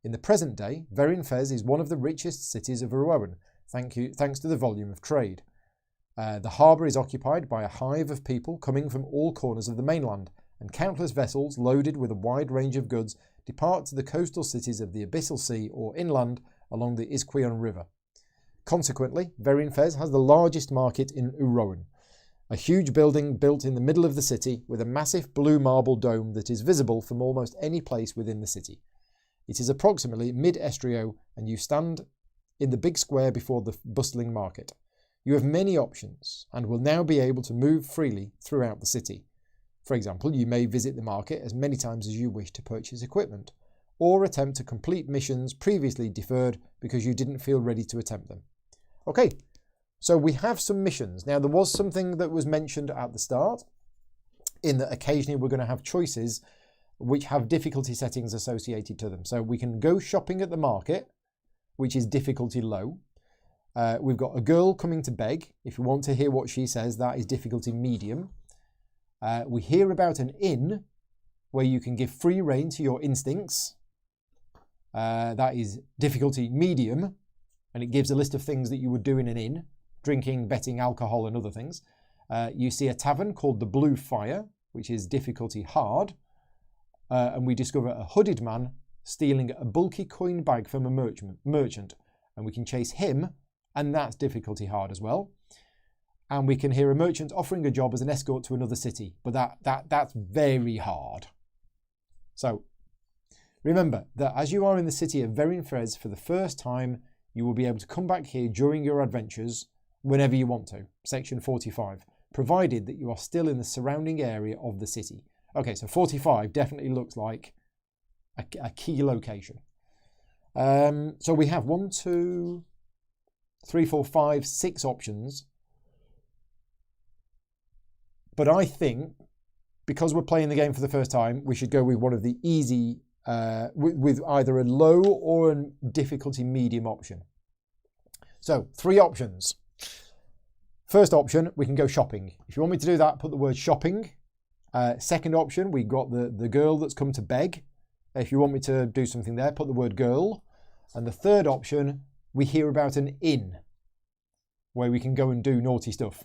In the present day, Verinfes is one of the richest cities of Urowen, thanks to the volume of trade. The harbour is occupied by a hive of people coming from all corners of the mainland, and countless vessels loaded with a wide range of goods depart to the coastal cities of the Abyssal Sea or inland along the Isquion River. Consequently, Verinfes has the largest market in Urowen, a huge building built in the middle of the city with a massive blue marble dome that is visible from almost any place within the city. It is approximately mid-estrio, and you stand in the big square before the bustling market. You have many options and will now be able to move freely throughout the city. For example, you may visit the market as many times as you wish to purchase equipment, or attempt to complete missions previously deferred because you didn't feel ready to attempt them. Okay, so we have some missions. Now, there was something that was mentioned at the start, in that occasionally we're going to have choices which have difficulty settings associated to them. So we can go shopping at the market, which is difficulty low. We've got a girl coming to beg. If you want to hear what she says, that is difficulty medium. We hear about an inn where you can give free rein to your instincts. That is difficulty medium, and it gives a list of things that you would do in an inn: drinking, betting, alcohol, and other things. You see a tavern called the Blue Fire, which is difficulty hard. And we discover a hooded man stealing a bulky coin bag from a merchant, and we can chase him, and that's difficulty hard as well. And we can hear a merchant offering a job as an escort to another city, but that's very hard. So remember that as you are in the city of Verinfes for the first time, you will be able to come back here during your adventures whenever you want to, section 45, provided that you are still in the surrounding area of the city. Okay, so 45 definitely looks like a key location. So we have 1, 2, 3, 4, 5, 6 options. But I think, because we're playing the game for the first time, we should go with one of the easy, with either a low or a difficulty medium option. So 3 options. First option, we can go shopping. If you want me to do that, put the word shopping. Second option, we got the girl that's come to beg. If you want me to do something there, put the word girl. And the third option, we hear about an inn where we can go and do naughty stuff.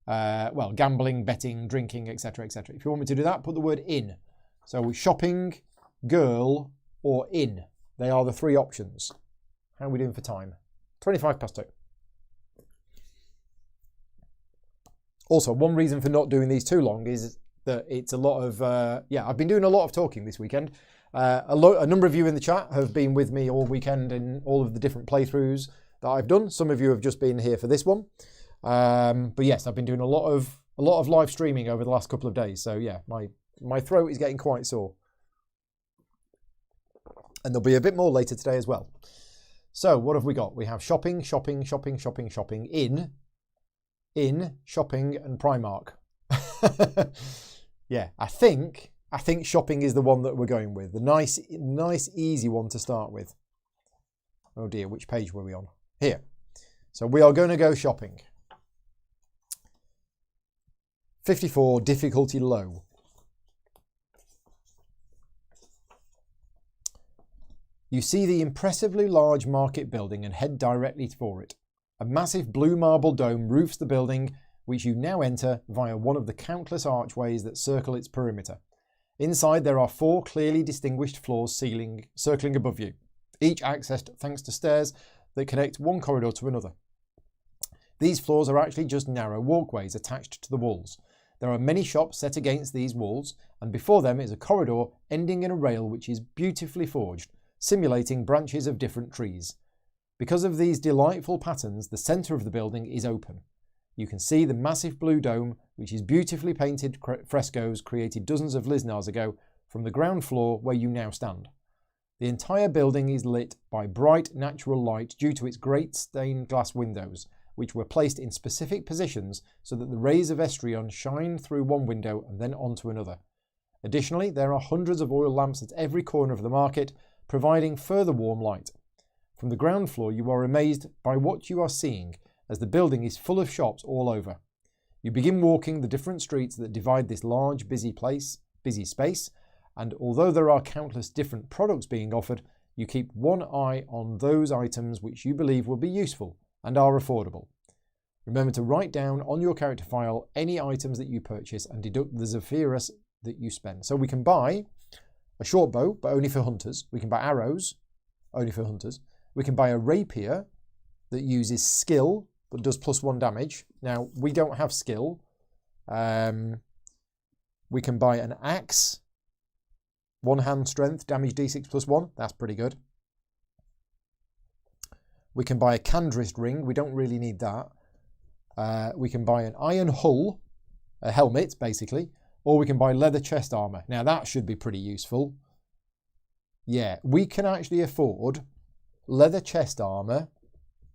Well, gambling, betting, drinking, etc., etc. If you want me to do that, put the word inn. So shopping, girl, or inn. They are the 3 options. How are we doing for time? 25 past 2. Also, one reason for not doing these too long is that it's a lot of, I've been doing a lot of talking this weekend. A number of you in the chat have been with me all weekend in all of the different playthroughs that I've done. Some of you have just been here for this one. But yes, I've been doing a lot of live streaming over the last couple of days. So yeah, my throat is getting quite sore. And there'll be a bit more later today as well. So what have we got? We have shopping, shopping, shopping, shopping, shopping, in, shopping, and Primark. Yeah, I think shopping is the one that we're going with. The nice, easy one to start with. Oh dear, which page were we on? Here. So we are going to go shopping. 54, difficulty low. You see the impressively large market building and head directly for it. A massive blue marble dome roofs the building, which you now enter via one of the countless archways that circle its perimeter. Inside there are 4 clearly distinguished floors circling above you, each accessed thanks to stairs that connect one corridor to another. These floors are actually just narrow walkways attached to the walls. There are many shops set against these walls, and before them is a corridor ending in a rail which is beautifully forged, simulating branches of different trees. Because of these delightful patterns, the centre of the building is open. You can see the massive blue dome, which is beautifully painted frescoes created dozens of Liznars ago from the ground floor where you now stand. The entire building is lit by bright natural light due to its great stained glass windows, which were placed in specific positions so that the rays of Estrion shine through one window and then onto another. Additionally, there are hundreds of oil lamps at every corner of the market, providing further warm light. From the ground floor, you are amazed by what you are seeing, as the building is full of shops all over. You begin walking the different streets that divide this large, busy space, and although there are countless different products being offered, you keep one eye on those items which you believe will be useful and are affordable. Remember to write down on your character file any items that you purchase and deduct the Zephyrus that you spend. So we can buy a short bow, but only for hunters. We can buy arrows, only for hunters. We can buy a rapier that uses skill, but does +1 damage. Now, we don't have skill. We can buy an axe, 1 hand strength, damage d6 +1. That's pretty good. We can buy a Candrist ring. We don't really need that. We can buy an iron hull, a helmet, basically. Or we can buy leather chest armor. Now, that should be pretty useful. Yeah, we can actually afford leather chest armor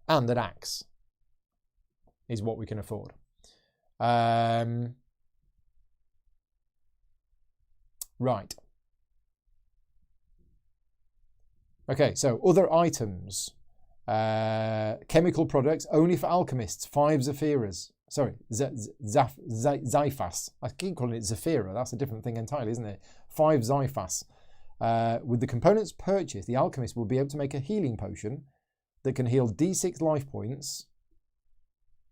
and an axe. Is what we can afford. Right. Okay, so other items. Chemical products only for alchemists. 5 Zephyras. Sorry, Xiphas. I keep calling it Zephira. That's a different thing entirely, isn't it? 5 Xiphas. With the components purchased, the alchemist will be able to make a healing potion that can heal d6 life points.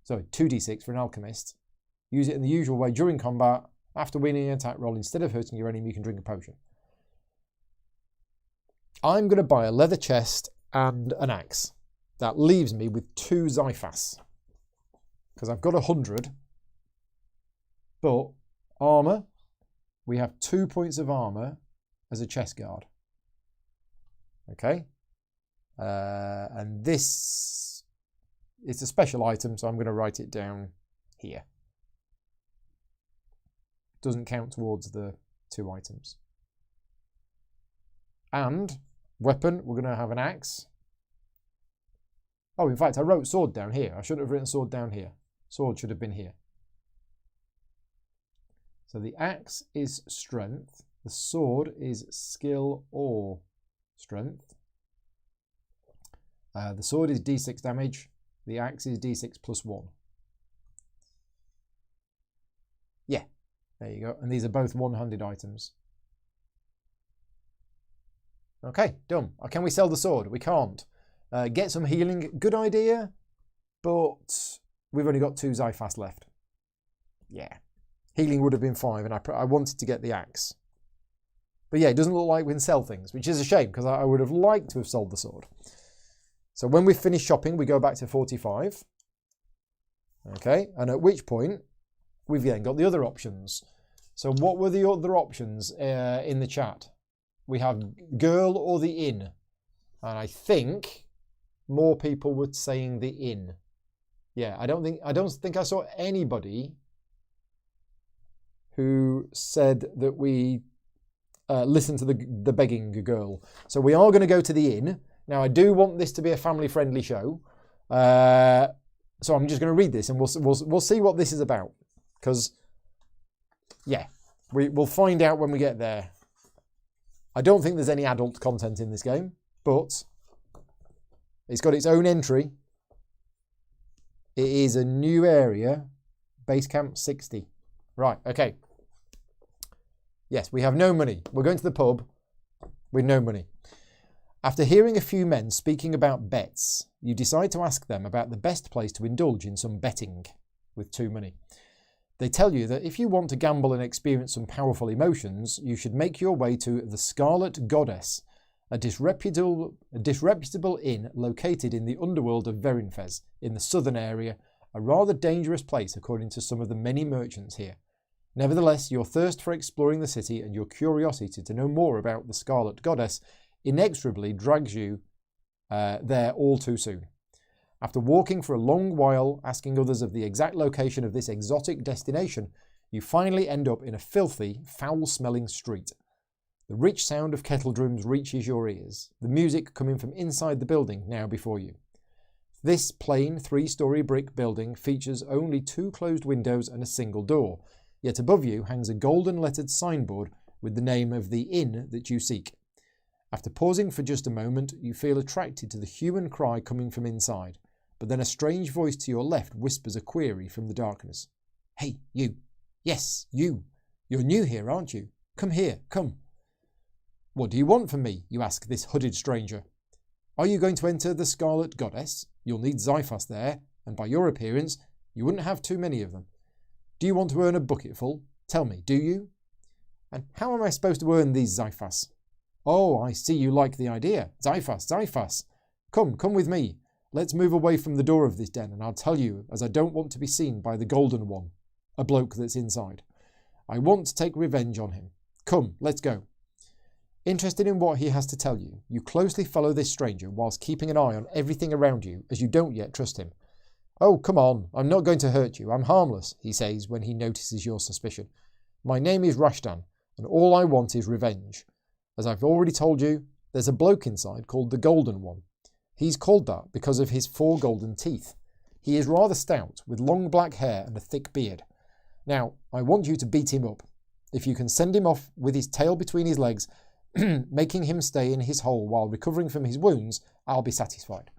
Sorry, 2d6 for an alchemist. Use it in the usual way during combat. After winning an attack roll, instead of hurting your enemy, you can drink a potion. I'm going to buy a leather chest and an axe. That leaves me with 2 Xiphas. Because I've got 100. But armour, we have 2 points of armour as a chest guard. Okay. And this, it's a special item, so I'm going to write it down here. Doesn't count towards the 2 items. And weapon, we're going to have an axe. Oh, in fact, I wrote sword down here. I shouldn't have written sword down here. Sword should have been here. So the axe is strength. The sword is skill or strength. The sword is d6 damage. The axe is d6 +1. Yeah, there you go. And these are both one-handed items. Okay, done. Can we sell the sword? We can't. Get some healing. Good idea, but we've only got 2 Xiphas left. Yeah. Healing would have been 5, and I wanted to get the axe. But yeah, it doesn't look like we can sell things, which is a shame, because I would have liked to have sold the sword. So when we finish shopping, we go back to 45. Okay, and at which point, we've then got the other options. So what were the other options in the chat? We have girl or the inn. And I think more people were saying the inn. Yeah, I don't think I saw anybody who said that we listen to the begging girl. So we are going to go to the inn. Now, I do want this to be a family-friendly show. So I'm just going to read this and we'll see what this is about. Because, yeah, we'll find out when we get there. I don't think there's any adult content in this game, but it's got its own entry. It is a new area, base camp 60. Right, okay. Yes, we have no money. We're going to the pub with no money. After hearing a few men speaking about bets, you decide to ask them about the best place to indulge in some betting with 2 money. They tell you that if you want to gamble and experience some powerful emotions, you should make your way to the Scarlet Goddess, a disreputable inn located in the underworld of Verinfes, in the southern area, a rather dangerous place according to some of the many merchants here. Nevertheless, your thirst for exploring the city and your curiosity to know more about the Scarlet Goddess inexorably drags you there all too soon. After walking for a long while, asking others of the exact location of this exotic destination, you finally end up in a filthy, foul-smelling street. The rich sound of kettle drums reaches your ears, the music coming from inside the building now before you. This plain 3-story brick building features only 2 closed windows and a single door, yet above you hangs a golden-lettered signboard with the name of the inn that you seek. After pausing for just a moment, you feel attracted to the hue and cry coming from inside, but then a strange voice to your left whispers a query from the darkness. Hey, you. Yes, you. You're new here, aren't you? Come here, come. What do you want from me? You ask this hooded stranger. Are you going to enter the Scarlet Goddess? You'll need Xiphas there, and by your appearance, you wouldn't have too many of them. Do you want to earn a bucketful? Tell me, do you? And how am I supposed to earn these Xiphas? Oh, I see you like the idea. Xiphas, Xiphas. Come with me. Let's move away from the door of this den, and I'll tell you, as I don't want to be seen by the Golden One, a bloke that's inside. I want to take revenge on him. Come, let's go. Interested in what he has to tell you, you closely follow this stranger whilst keeping an eye on everything around you, as you don't yet trust him. Oh, come on, I'm not going to hurt you. I'm harmless, he says when he notices your suspicion. My name is Rashtan, and all I want is revenge. As I've already told you, there's a bloke inside called the Golden One. He's called that because of his 4 golden teeth. He is rather stout, with long black hair and a thick beard. Now, I want you to beat him up. If you can send him off with his tail between his legs, making him stay in his hole while recovering from his wounds, I'll be satisfied.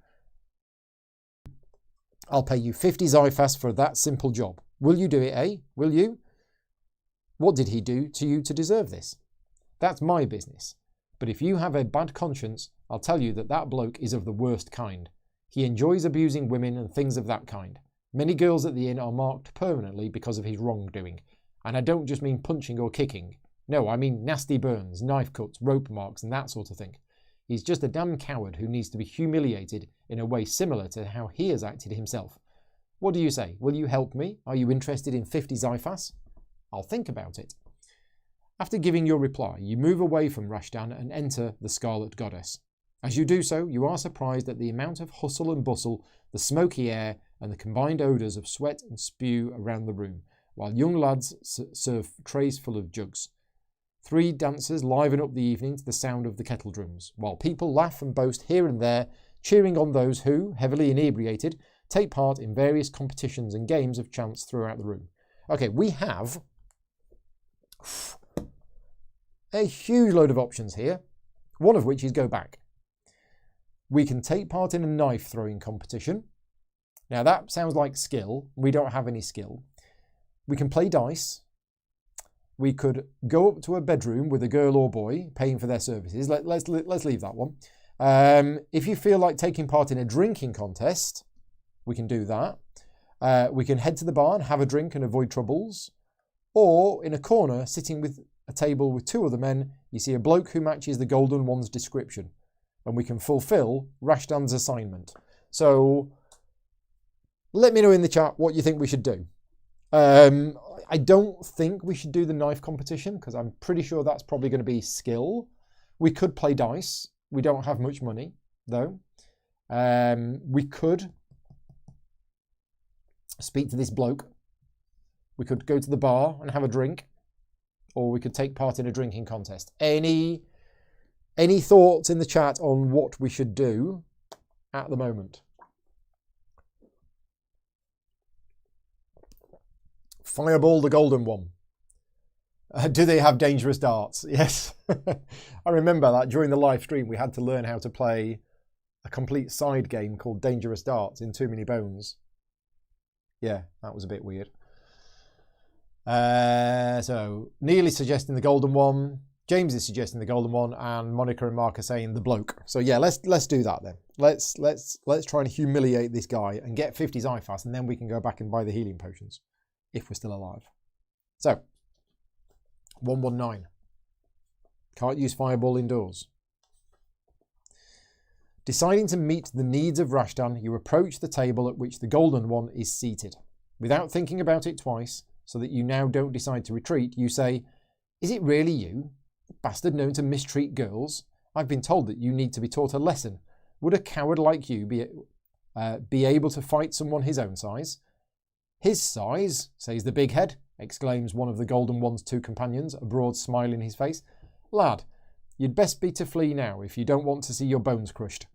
I'll pay you 50 Xiphas for that simple job. Will you do it, eh? Will you? What did he do to you to deserve this? That's my business. But if you have a bad conscience, I'll tell you that that bloke is of the worst kind. He enjoys abusing women and things of that kind. Many girls at the inn are marked permanently because of his wrongdoing. And I don't just mean punching or kicking. No, I mean nasty burns, knife cuts, rope marks and that sort of thing. He's just a damn coward who needs to be humiliated in a way similar to how he has acted himself. What do you say? Will you help me? Are you interested in 50 Xiphas? I'll think about it. After giving your reply, you move away from Rashtan and enter the Scarlet Goddess. As you do so, you are surprised at the amount of hustle and bustle, the smoky air, and the combined odours of sweat and spew around the room, while young lads serve trays full of jugs. 3 dancers liven up the evening to the sound of the kettle drums, while people laugh and boast here and there, cheering on those who, heavily inebriated, take part in various competitions and games of chance throughout the room. Okay, we have a huge load of options here, one of which is go back. We can take part in a knife throwing competition. Now that sounds like skill. We don't have any skill. We can play dice. We could go up to a bedroom with a girl or boy, paying for their services. Let's leave that one. If you feel like taking part in a drinking contest, we can do that. We can head to the bar and have a drink and avoid troubles. Or in a corner, sitting with a table with 2 other men, you see a bloke who matches the Golden One's description. And we can fulfill Rashtan's assignment. So let me know in the chat what you think we should do. I don't think we should do the knife competition because I'm pretty sure that's probably going to be skill. We could play dice. We don't have much money though. We could speak to this bloke. We could go to the bar and have a drink, or we could take part in a drinking contest. Any thoughts in the chat on what we should do at the moment? Fireball the Golden One. Do they have dangerous darts? Yes. I remember that during the live stream we had to learn how to play a complete side game called Dangerous Darts in Too Many Bones. Yeah, that was a bit weird. So Neil is suggesting the Golden One. James is suggesting the Golden One, and Monica and Mark are saying the bloke. So yeah, let's do that then. Let's try and humiliate this guy and get 50 Xiphas, and then we can go back and buy the healing potions if we're still alive. So 119. Can't use fireball indoors. Deciding to meet the needs of Rashtan, you approach the table at which the Golden One is seated. Without thinking about it twice, so that you now don't decide to retreat, you say, "Is it really you? The bastard known to mistreat girls? I've been told that you need to be taught a lesson. Would a coward like you be able to fight someone his own size?" "His size?" says the big head, exclaims one of the Golden One's 2 companions, a broad smile in his face. "Lad, you'd best be to flee now if you don't want to see your bones crushed."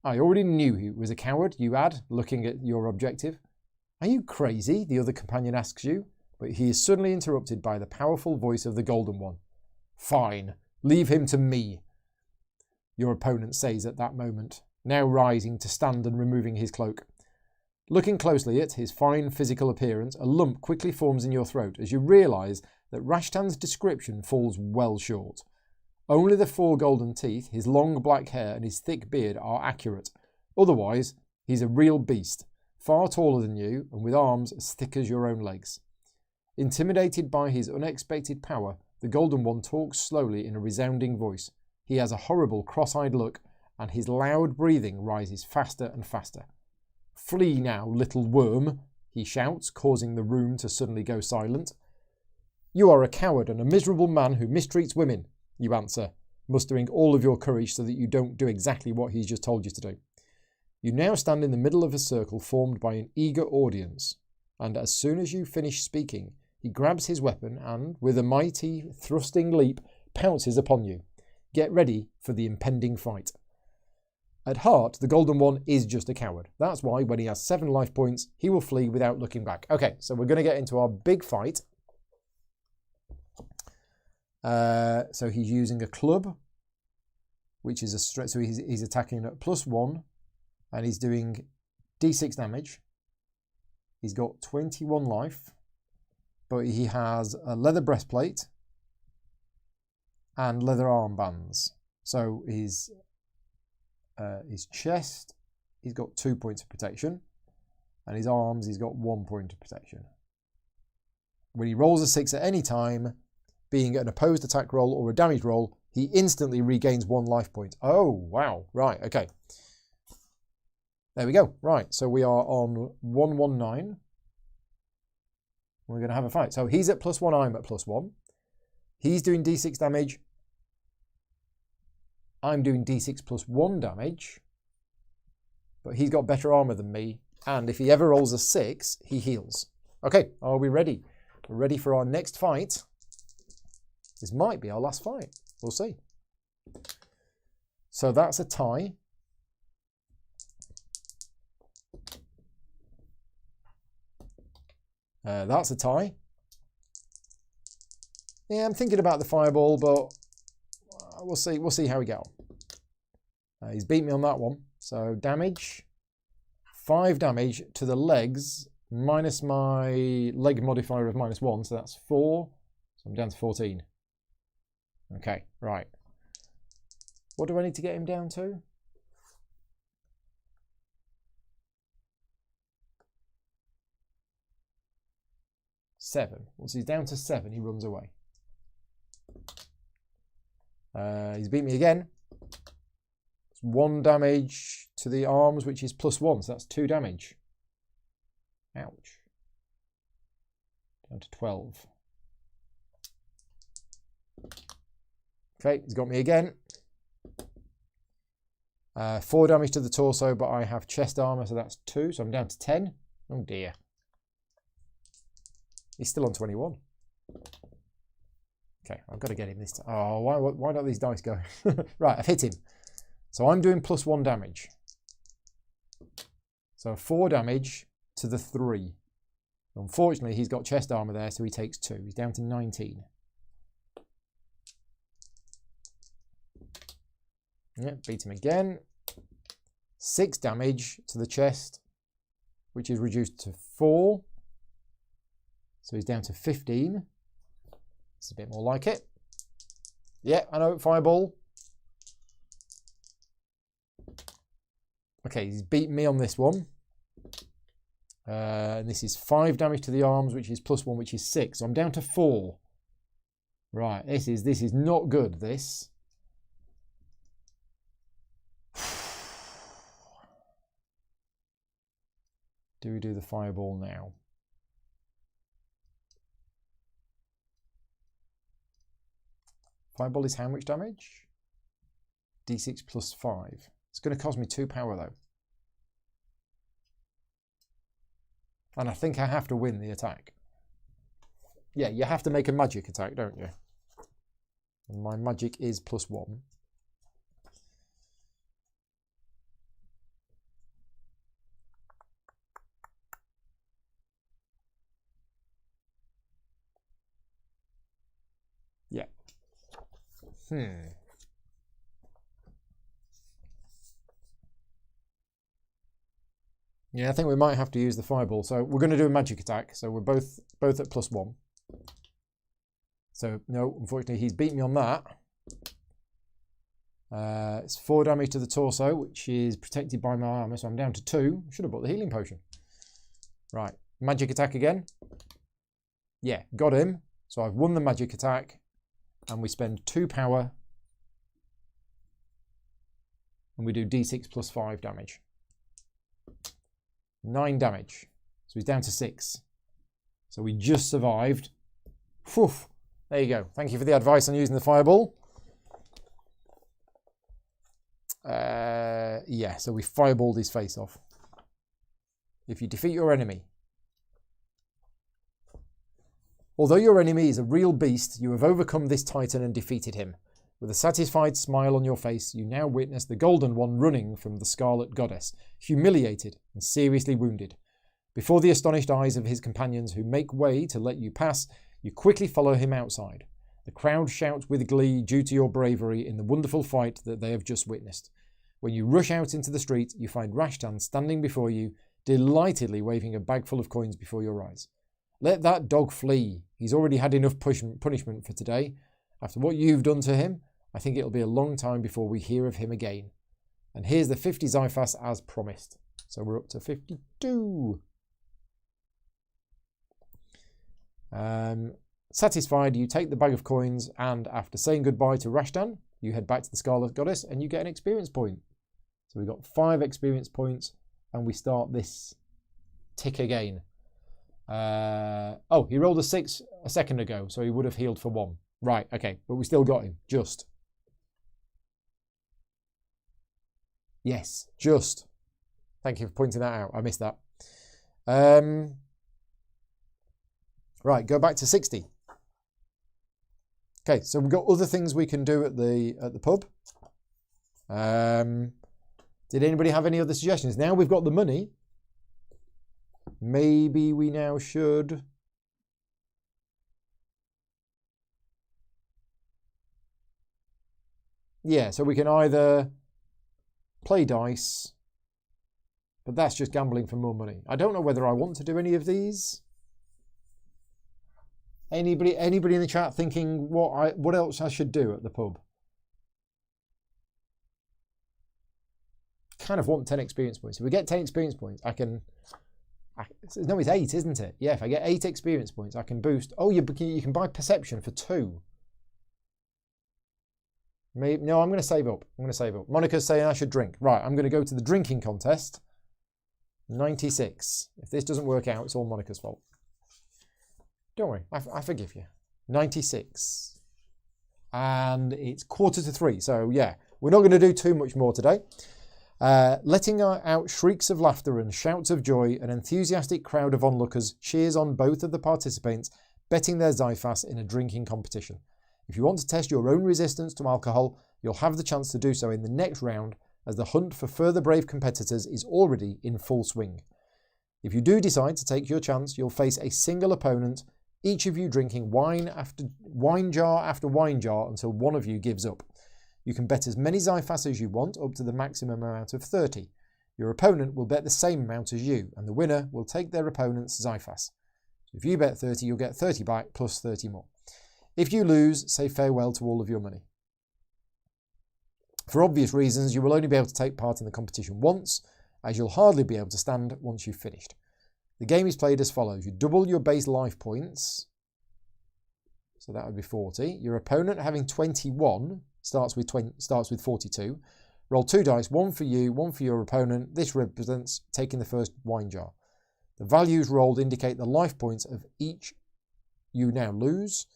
"I already knew he was a coward," you add, looking at your objective. "Are you crazy?" the other companion asks you, but he is suddenly interrupted by the powerful voice of the Golden One. "Fine, leave him to me," your opponent says at that moment, now rising to stand and removing his cloak. Looking closely at his fine physical appearance, a lump quickly forms in your throat as you realise that Rashtan's description falls well short. Only the 4 golden teeth, his long black hair, and his thick beard are accurate. Otherwise, he's a real beast, far taller than you, and with arms as thick as your own legs. Intimidated by his unexpected power, the Golden One talks slowly in a resounding voice. He has a horrible cross-eyed look, and his loud breathing rises faster and faster. Flee now, little worm, he shouts, causing the room to suddenly go silent. You are a coward and a miserable man who mistreats women, you answer, mustering all of your courage so that you don't do exactly what he's just told you to do. You now stand in the middle of a circle formed by an eager audience, and as soon as you finish speaking, he grabs his weapon and, with a mighty, thrusting leap, pounces upon you. Get ready for the impending fight. At heart, the Golden One is just a coward. That's why, when he has 7 life points, he will flee without looking back. Okay, so we're going to get into our big fight. So he's using a club, which is a straight. So he's attacking at +1, and he's doing d6 damage. He's got 21 life, but he has a leather breastplate and leather armbands. So his chest, he's got 2 points of protection, and his arms, he's got 1 point of protection. When he rolls a 6 at any time, being an opposed attack roll or a damage roll, he instantly regains 1 life point. Oh, wow. Right, okay. There we go. Right, so we are on 119. We're going to have a fight. So he's at +1, I'm at +1. He's doing d6 damage. I'm doing d6 +1 damage. But he's got better armor than me. And if he ever rolls a 6, he heals. Okay, are we ready? We're ready for our next fight. This might be our last fight. We'll see. So that's a tie. That's a tie. Yeah, I'm thinking about the fireball, but we'll see. We'll see how we go. He's beat me on that one. So damage, 5 damage to the legs, minus my leg modifier of -1, so that's 4. So I'm down to 14. Okay, right. What do I need to get him down to? 7. Once he's down to 7, he runs away. He's beat me again. It's 1 damage to the arms, which is +1, so that's 2 damage. Ouch. Down to 12. Okay, he's got me again. 4 damage to the torso, but I have chest armor, so that's 2, so I'm down to 10. Oh dear. He's still on 21. Okay, I've got to get him this time. Oh, why don't these dice go? Right, I've hit him. So I'm doing +1 damage. So 4 damage to the 3. Unfortunately, he's got chest armor there, so he takes 2. He's down to 19. Yeah, beat him again. 6 damage to the chest, which is reduced to 4. So he's down to 15. It's a bit more like it. Yeah, I know, fireball. Okay, he's beaten me on this one. And this is 5 damage to the arms, which is +1, which is 6. So I'm down to 4. Right, this is not good, this. Do we do the fireball now? Fireball is how much damage? D6 +5. It's going to cost me 2 power though. And I think I have to win the attack. Yeah, you have to make a magic attack, don't you? And my magic is +1. Yeah. Yeah, I think we might have to use the fireball. So we're going to do a magic attack. So we're both at +1. So no, unfortunately, he's beat me on that. It's 4 damage to the torso, which is protected by my armor, so I'm down to 2. Should have bought the healing potion. Right, magic attack again. Yeah, got him. So I've won the magic attack, and we spend 2 power, and we do d6 plus 5 damage. 9 damage. So he's down to 6. So we just survived. Whew. There you go. Thank you for the advice on using the fireball. Yeah, so we fireballed his face off. If you defeat your enemy. Although your enemy is a real beast, you have overcome this titan and defeated him. With a satisfied smile on your face, you now witness the Golden One running from the Scarlet Goddess, humiliated and seriously wounded. Before the astonished eyes of his companions who make way to let you pass, you quickly follow him outside. The crowd shouts with glee due to your bravery in the wonderful fight that they have just witnessed. When you rush out into the street, you find Rashtan standing before you, delightedly waving a bag full of coins before your eyes. Let that dog flee. He's already had enough punishment for today. After what you've done to him, I think it'll be a long time before we hear of him again. And here's the 50 Xiphas as promised. So we're up to 52. Satisfied, you take the bag of coins, and after saying goodbye to Rashtan, you head back to the Scarlet Goddess and you get an experience point. So we've got 5 experience points, and we start this tick again. Oh, he rolled a 6 a second ago, so he would have healed for 1. Right, okay, but we still got him, just. Yes, just. Thank you for pointing that out. I missed that. Right, go back to 60. Okay, so we've got other things we can do at the pub. Did anybody have any other suggestions? Now we've got the money. Maybe we now should... Yeah, so we can either play dice, but that's just gambling for more money. I don't know whether I want to do any of these. Anybody in the chat thinking what else I should do at the pub? Kind of want 10 experience points. If we get 10 experience points, no, it's 8, isn't it? Yeah, if I get 8 experience points, I can boost. Oh, you can buy perception for 2. Maybe, no, I'm going to save up. Monica's saying I should drink. Right, I'm going to go to the drinking contest. 96. If this doesn't work out, it's all Monica's fault. Don't worry, I forgive you. 96. And it's 2:45, so yeah, we're not going to do too much more today. Letting out shrieks of laughter and shouts of joy, an enthusiastic crowd of onlookers cheers on both of the participants betting their Xiphas in a drinking competition. If you want to test your own resistance to alcohol, you'll have the chance to do so in the next round, as the hunt for further brave competitors is already in full swing. If you do decide to take your chance, you'll face a single opponent, each of you drinking wine jar after wine jar until one of you gives up. You can bet as many Xiphas as you want, up to the maximum amount of 30. Your opponent will bet the same amount as you, and the winner will take their opponent's Xiphas. So if you bet 30, you'll get 30 back plus 30 more. If you lose, say farewell to all of your money. For obvious reasons, you will only be able to take part in the competition once, as you'll hardly be able to stand once you've finished. The game is played as follows. You double your base life points, so that would be 40. Your opponent, having 21, starts with 42. Roll 2 dice, 1 for you, 1 for your opponent. This represents taking the first wine jar. The values rolled indicate the life points of each you now lose.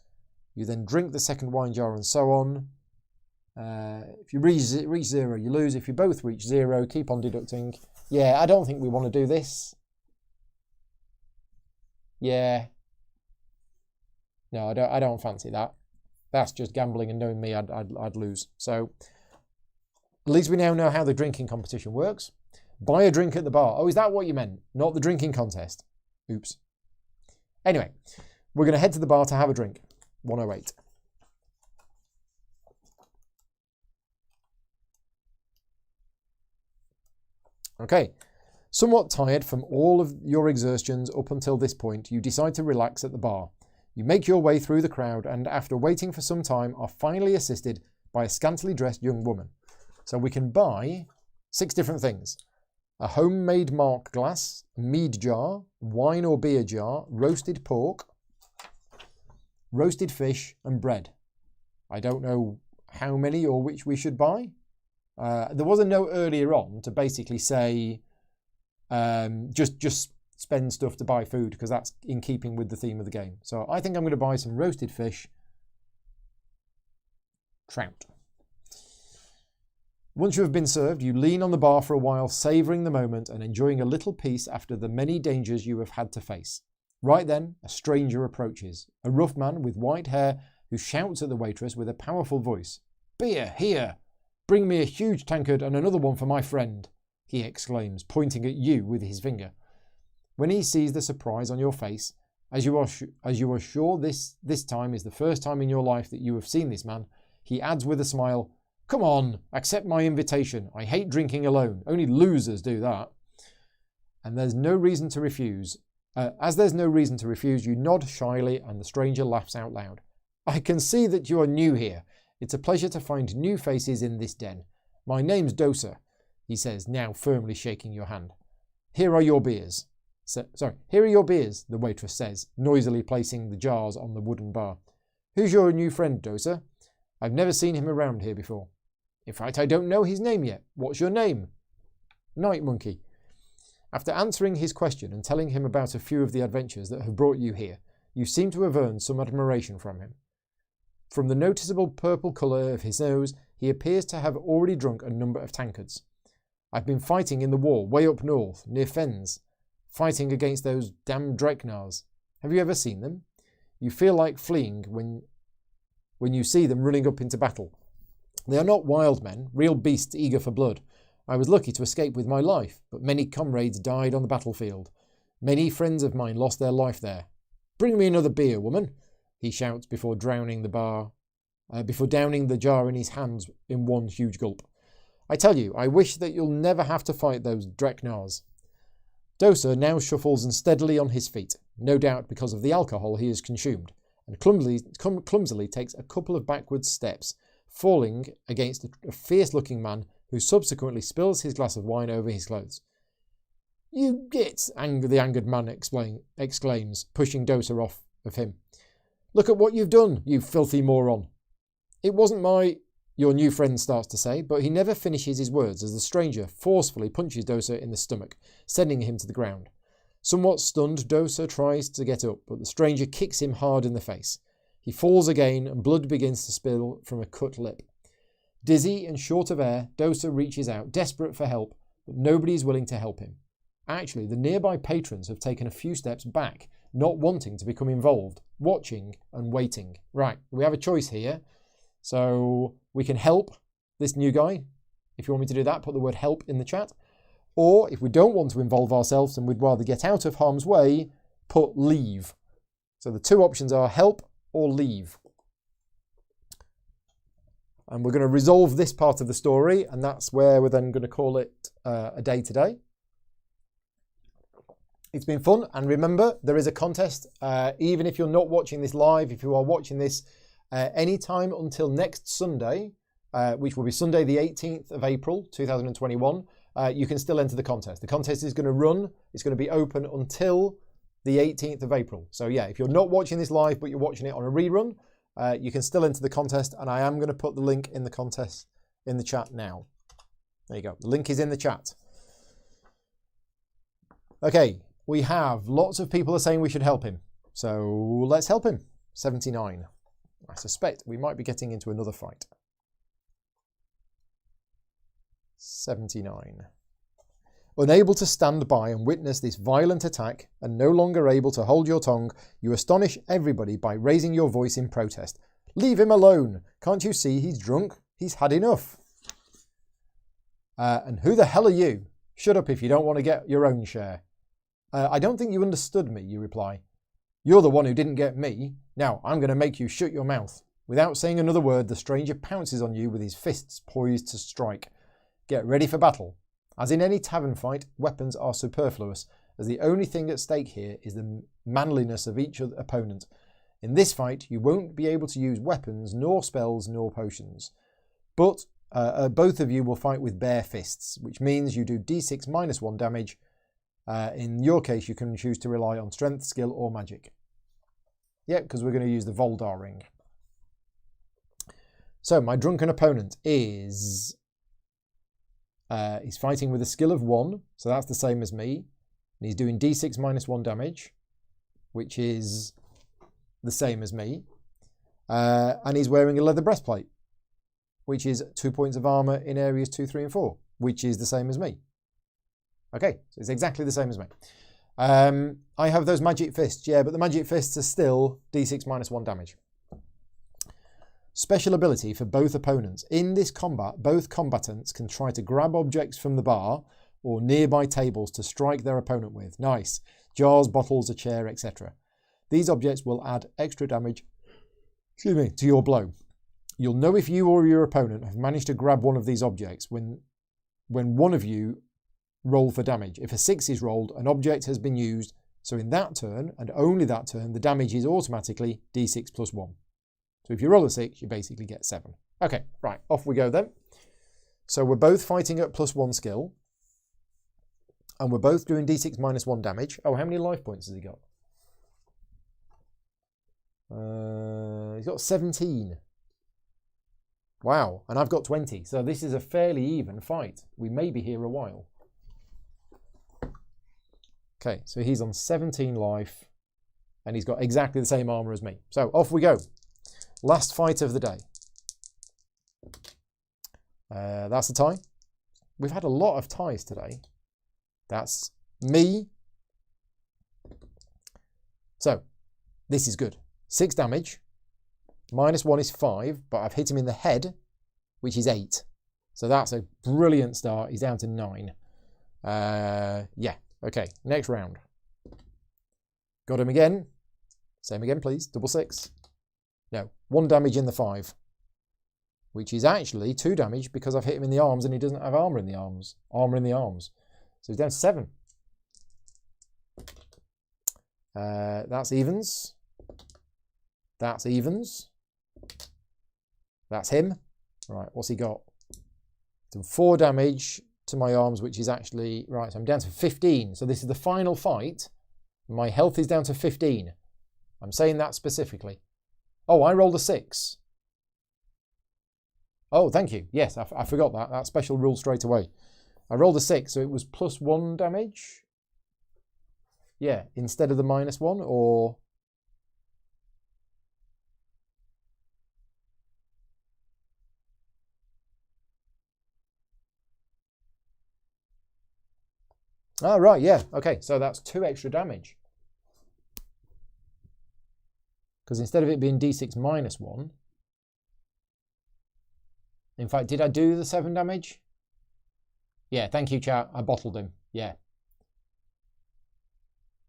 You then drink the second wine jar and so on. If you reach 0, you lose. If you both reach 0, keep on deducting. Yeah, I don't think we want to do this. Yeah. No, I don't fancy that. That's just gambling, and knowing me, I'd lose. So at least we now know how the drinking competition works. Buy a drink at the bar. Oh, is that what you meant? Not the drinking contest. Oops. Anyway, we're going to head to the bar to have a drink. 108. Okay. Somewhat tired from all of your exertions up until this point, you decide to relax at the bar. You make your way through the crowd and, after waiting for some time, are finally assisted by a scantily dressed young woman. So we can buy 6 different things. A homemade mark glass, a mead jar, wine or beer jar, roasted pork, roasted fish and bread. I don't know how many or which we should buy. There was a note earlier on to basically say just spend stuff to buy food because that's in keeping with the theme of the game. So I think I'm going to buy some roasted fish, trout. Once you have been served, you lean on the bar for a while, savouring the moment and enjoying a little peace after the many dangers you have had to face. Right then, a stranger approaches, a rough man with white hair who shouts at the waitress with a powerful voice. "Beer, here! Bring me a huge tankard and another one for my friend," he exclaims, pointing at you with his finger. When he sees the surprise on your face, as you are sure this time is the first time in your life that you have seen this man, he adds with a smile, "Come on, accept my invitation. I hate drinking alone. Only losers do that." And there's no reason to refuse. As there's no reason to refuse, you nod shyly and the stranger laughs out loud. "I can see that you are new here. It's a pleasure to find new faces in this den. My name's Dosa," he says, now firmly shaking your hand. Here are your beers," the waitress says, noisily placing the jars on the wooden bar. "Who's your new friend, Dosa? I've never seen him around here before." "In fact, I don't know his name yet. What's your name?" "Night Monkey." After answering his question and telling him about a few of the adventures that have brought you here, you seem to have earned some admiration from him. From the noticeable purple colour of his nose, he appears to have already drunk a number of tankards. "I've been fighting in the war, way up north, near Fens, fighting against those damn Dreknars. Have you ever seen them? You feel like fleeing when you see them running up into battle. They are not wild men, real beasts eager for blood. I was lucky to escape with my life, but many comrades died on the battlefield. Many friends of mine lost their life there. Bring me another beer, woman," he shouts before downing the jar in his hands in one huge gulp. "I tell you, I wish that you'll never have to fight those Dreknars." Dosa now shuffles unsteadily on his feet, no doubt because of the alcohol he has consumed, and clumsily takes a couple of backward steps, falling against a fierce-looking man who subsequently spills his glass of wine over his clothes. "You git," the angered man exclaims, pushing Dosa off of him. "Look at what you've done, you filthy moron." "It wasn't your new friend starts to say, but he never finishes his words as the stranger forcefully punches Dosa in the stomach, sending him to the ground. Somewhat stunned, Dosa tries to get up, but the stranger kicks him hard in the face. He falls again and blood begins to spill from a cut lip. Dizzy and short of air, Dosa reaches out, desperate for help, but nobody is willing to help him. Actually, the nearby patrons have taken a few steps back, not wanting to become involved, watching and waiting. Right, we have a choice here. So we can help this new guy. If you want me to do that, put the word help in the chat. Or if we don't want to involve ourselves and we'd rather get out of harm's way, put leave. So the two options are help or leave. And we're going to resolve this part of the story, and that's where we're then going to call it a day today. It's been fun, and remember, there is a contest. Even if you're not watching this live, if you are watching this anytime until next Sunday, which will be Sunday the 18th of April 2021, you can still enter the contest. The contest is going to run, it's going to be open until the 18th of April. So yeah, if you're not watching this live, but you're watching it on a rerun, you can still enter the contest, and I am going to put the link in the contest in the chat now. There you go. The link is in the chat. Okay, we have lots of people are saying we should help him. So let's help him. 79. I suspect we might be getting into another fight. 79. Unable to stand by and witness this violent attack, and no longer able to hold your tongue, you astonish everybody by raising your voice in protest. Leave him alone! Can't you see he's drunk? He's had enough. And who the hell are you? Shut up if you don't want to get your own share. I don't think you understood me, you reply. You're the one who didn't get me. Now I'm going to make you shut your mouth. Without saying another word, the stranger pounces on you with his fists poised to strike. Get ready for battle. As in any tavern fight, weapons are superfluous, as the only thing at stake here is the manliness of each opponent. In this fight, you won't be able to use weapons, nor spells, nor potions. But both of you will fight with bare fists, which means you do d6 minus 1 damage. In your case, you can choose to rely on strength, skill, or magic. Yeah, because we're going to use the Voldar ring. So my drunken opponent is he's fighting with a skill of 1, so that's the same as me. And he's doing d6 minus 1 damage, which is the same as me. And he's wearing a leather breastplate, which is 2 points of armor in areas 2, 3, and 4, which is the same as me. Okay, so it's exactly the same as me. I have those magic fists, yeah, but the magic fists are still d6 minus 1 damage. Special ability for both opponents. In this combat, both combatants can try to grab objects from the bar or nearby tables to strike their opponent with. Nice. Jars, bottles, a chair, etc. These objects will add extra damage, to your blow. You'll know if you or your opponent have managed to grab one of these objects when one of you roll for damage. If a 6 is rolled, an object has been used, so in that turn, and only that turn, the damage is automatically d6 plus 1. So if you roll a 6, you basically get 7. Okay, right, off we go then. So we're both fighting at plus 1 skill, and we're both doing d6 minus 1 damage. Oh, how many life points has he got? He's got 17. Wow, and I've got 20, so this is a fairly even fight. We may be here a while. Okay, so he's on 17 life, and he's got exactly the same armor as me. So off we go. Last fight of the day. That's the tie. We've had a lot of ties today. That's me. So, this is good. 6 damage. Minus 1 is 5, but I've hit him in the head, which is 8. So that's a brilliant start. He's down to 9. Yeah. Okay, next round. Got him again. Same again, please. Double 6. No, 1 damage in the 5. Which is actually 2 damage because I've hit him in the arms and he doesn't have armor in the arms. Armor in the arms. So he's down to 7. That's evens. That's evens. That's him. Right, what's he got? Done 4 damage to my arms, which is actually... Right, so I'm down to 15. So this is the final fight. My health is down to 15. I'm saying that specifically. Oh, I rolled a 6. Oh, thank you. Yes, I forgot that. That special rule straight away. I rolled a 6, so it was plus 1 damage. Yeah, instead of the minus 1, or... Oh, right, yeah. Okay, so that's 2 extra damage. Because instead of it being d6 minus 1... In fact, did I do the 7 damage? Yeah, thank you, chat. I bottled him. Yeah.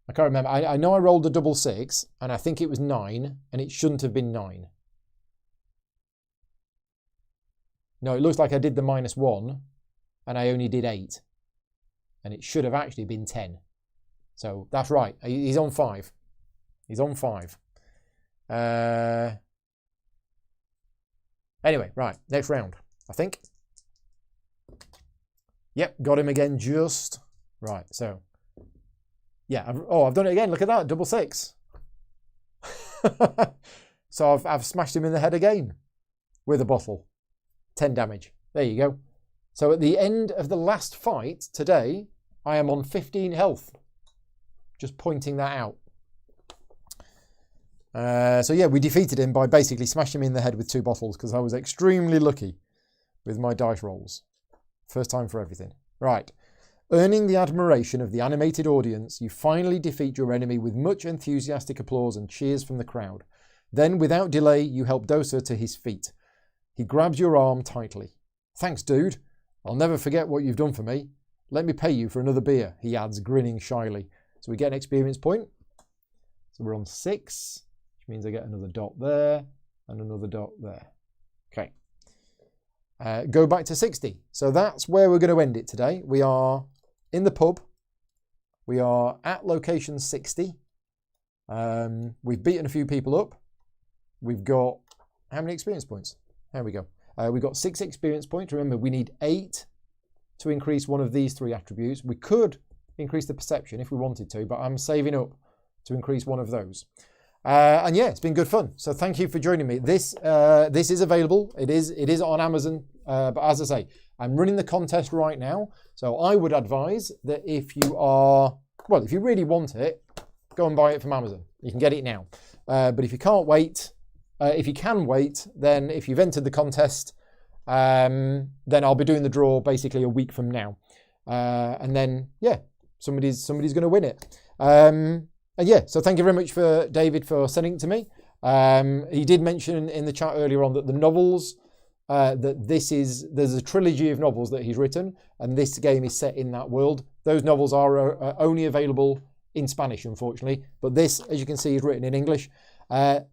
I can't remember. I know I rolled a double 6, and I think it was 9, and it shouldn't have been 9. No, it looks like I did the minus 1, and I only did 8. And it should have actually been 10. So that's right. He's on 5. He's on 5. Anyway, right. Next round, I think. Yep, got him again just. Right, so. Yeah, I've done it again. Look at that, double 6. So I've smashed him in the head again with a bottle. 10 damage. There you go. So at the end of the last fight today, I am on 15 health. Just pointing that out. So yeah, we defeated him by basically smashing him in the head with 2 bottles because I was extremely lucky with my dice rolls. First time for everything. Right. Earning the admiration of the animated audience, you finally defeat your enemy with much enthusiastic applause and cheers from the crowd. Then, without delay, you help Dosa to his feet. He grabs your arm tightly. Thanks, dude. I'll never forget what you've done for me. Let me pay you for another beer, he adds, grinning shyly. So we get an experience point. So we're on 6, which means I get another dot there and another dot there. Okay. Go back to 60. So that's where we're going to end it today. We are in the pub. We are at location 60. We've beaten a few people up. We've got... How many experience points? There we go. We've got 6 experience points. Remember, we need 8 to increase one of these 3 attributes. We could increase the perception if we wanted to, but I'm saving up to increase one of those. And yeah, it's been good fun. So thank you for joining me. This is available. It is on Amazon. But as I say, I'm running the contest right now. So I would advise that if you really want it, go and buy it from Amazon. You can get it now. But if you can't wait, if you can wait, then if you've entered the contest, then I'll be doing the draw basically a week from now. And then, yeah, somebody's going to win it. And yeah, so thank you very much for David for sending it to me. He did mention in the chat earlier on that the novels, there's a trilogy of novels that he's written, and this game is set in that world. Those novels are only available in Spanish, unfortunately, but this, as you can see, is written in English.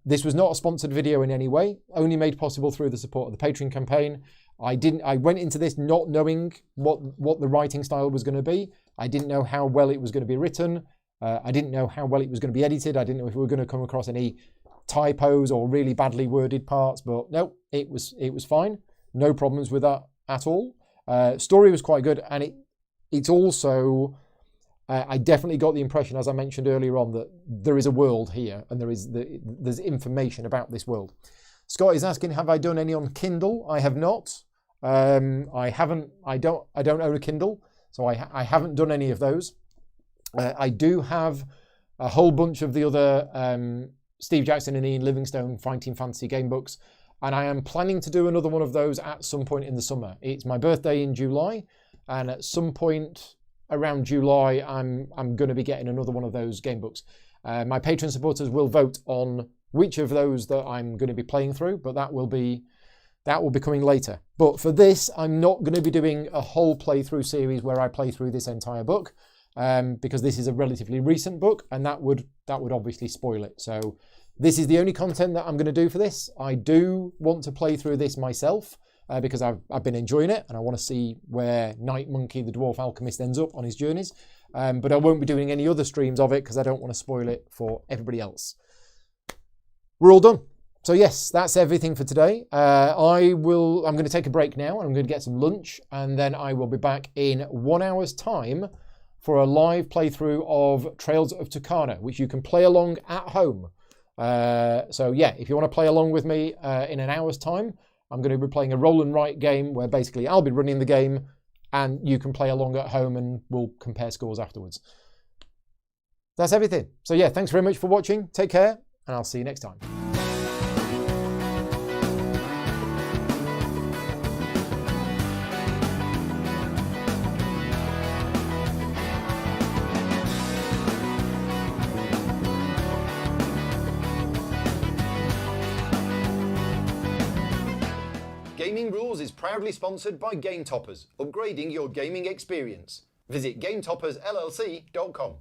This was not a sponsored video in any way, only made possible through the support of the Patreon campaign. I went into this not knowing what the writing style was going to be. I didn't know how well it was going to be written. I didn't know how well it was going to be edited. I didn't know if we were going to come across any typos or really badly worded parts, but no, it was fine. No problems with that at all. Story was quite good, and it's also I definitely got the impression, as I mentioned earlier on, that there is a world here and there's information about this world. Scott is asking, have I done any on Kindle? I have not. I haven't. I don't own a Kindle, so I haven't done any of those. I do have a whole bunch of the other Steve Jackson and Ian Livingstone Fighting Fantasy game books, and I am planning to do another one of those at some point in the summer. It's my birthday in July, and at some point around July, I'm going to be getting another one of those game books. My Patreon supporters will vote on which of those that I'm going to be playing through, but that will be coming later. But for this, I'm not going to be doing a whole playthrough series where I play through this entire book. Because this is a relatively recent book, and that would obviously spoil it. So this is the only content that I'm going to do for this. I do want to play through this myself because I've been enjoying it, and I want to see where Night Monkey, the Dwarf Alchemist, ends up on his journeys. But I won't be doing any other streams of it because I don't want to spoil it for everybody else. We're all done. So yes, that's everything for today. I'm going to take a break now, and I'm going to get some lunch, and then I will be back in 1 hour's time for a live playthrough of Trails of Tucana, which you can play along at home. So yeah, if you want to play along with me in an hour's time, I'm going to be playing a roll and write game where basically I'll be running the game and you can play along at home and we'll compare scores afterwards. That's everything. So yeah, thanks very much for watching. Take care, and I'll see you next time. Gaming Rules is proudly sponsored by Game Toppers, upgrading your gaming experience. Visit GameToppersLLC.com.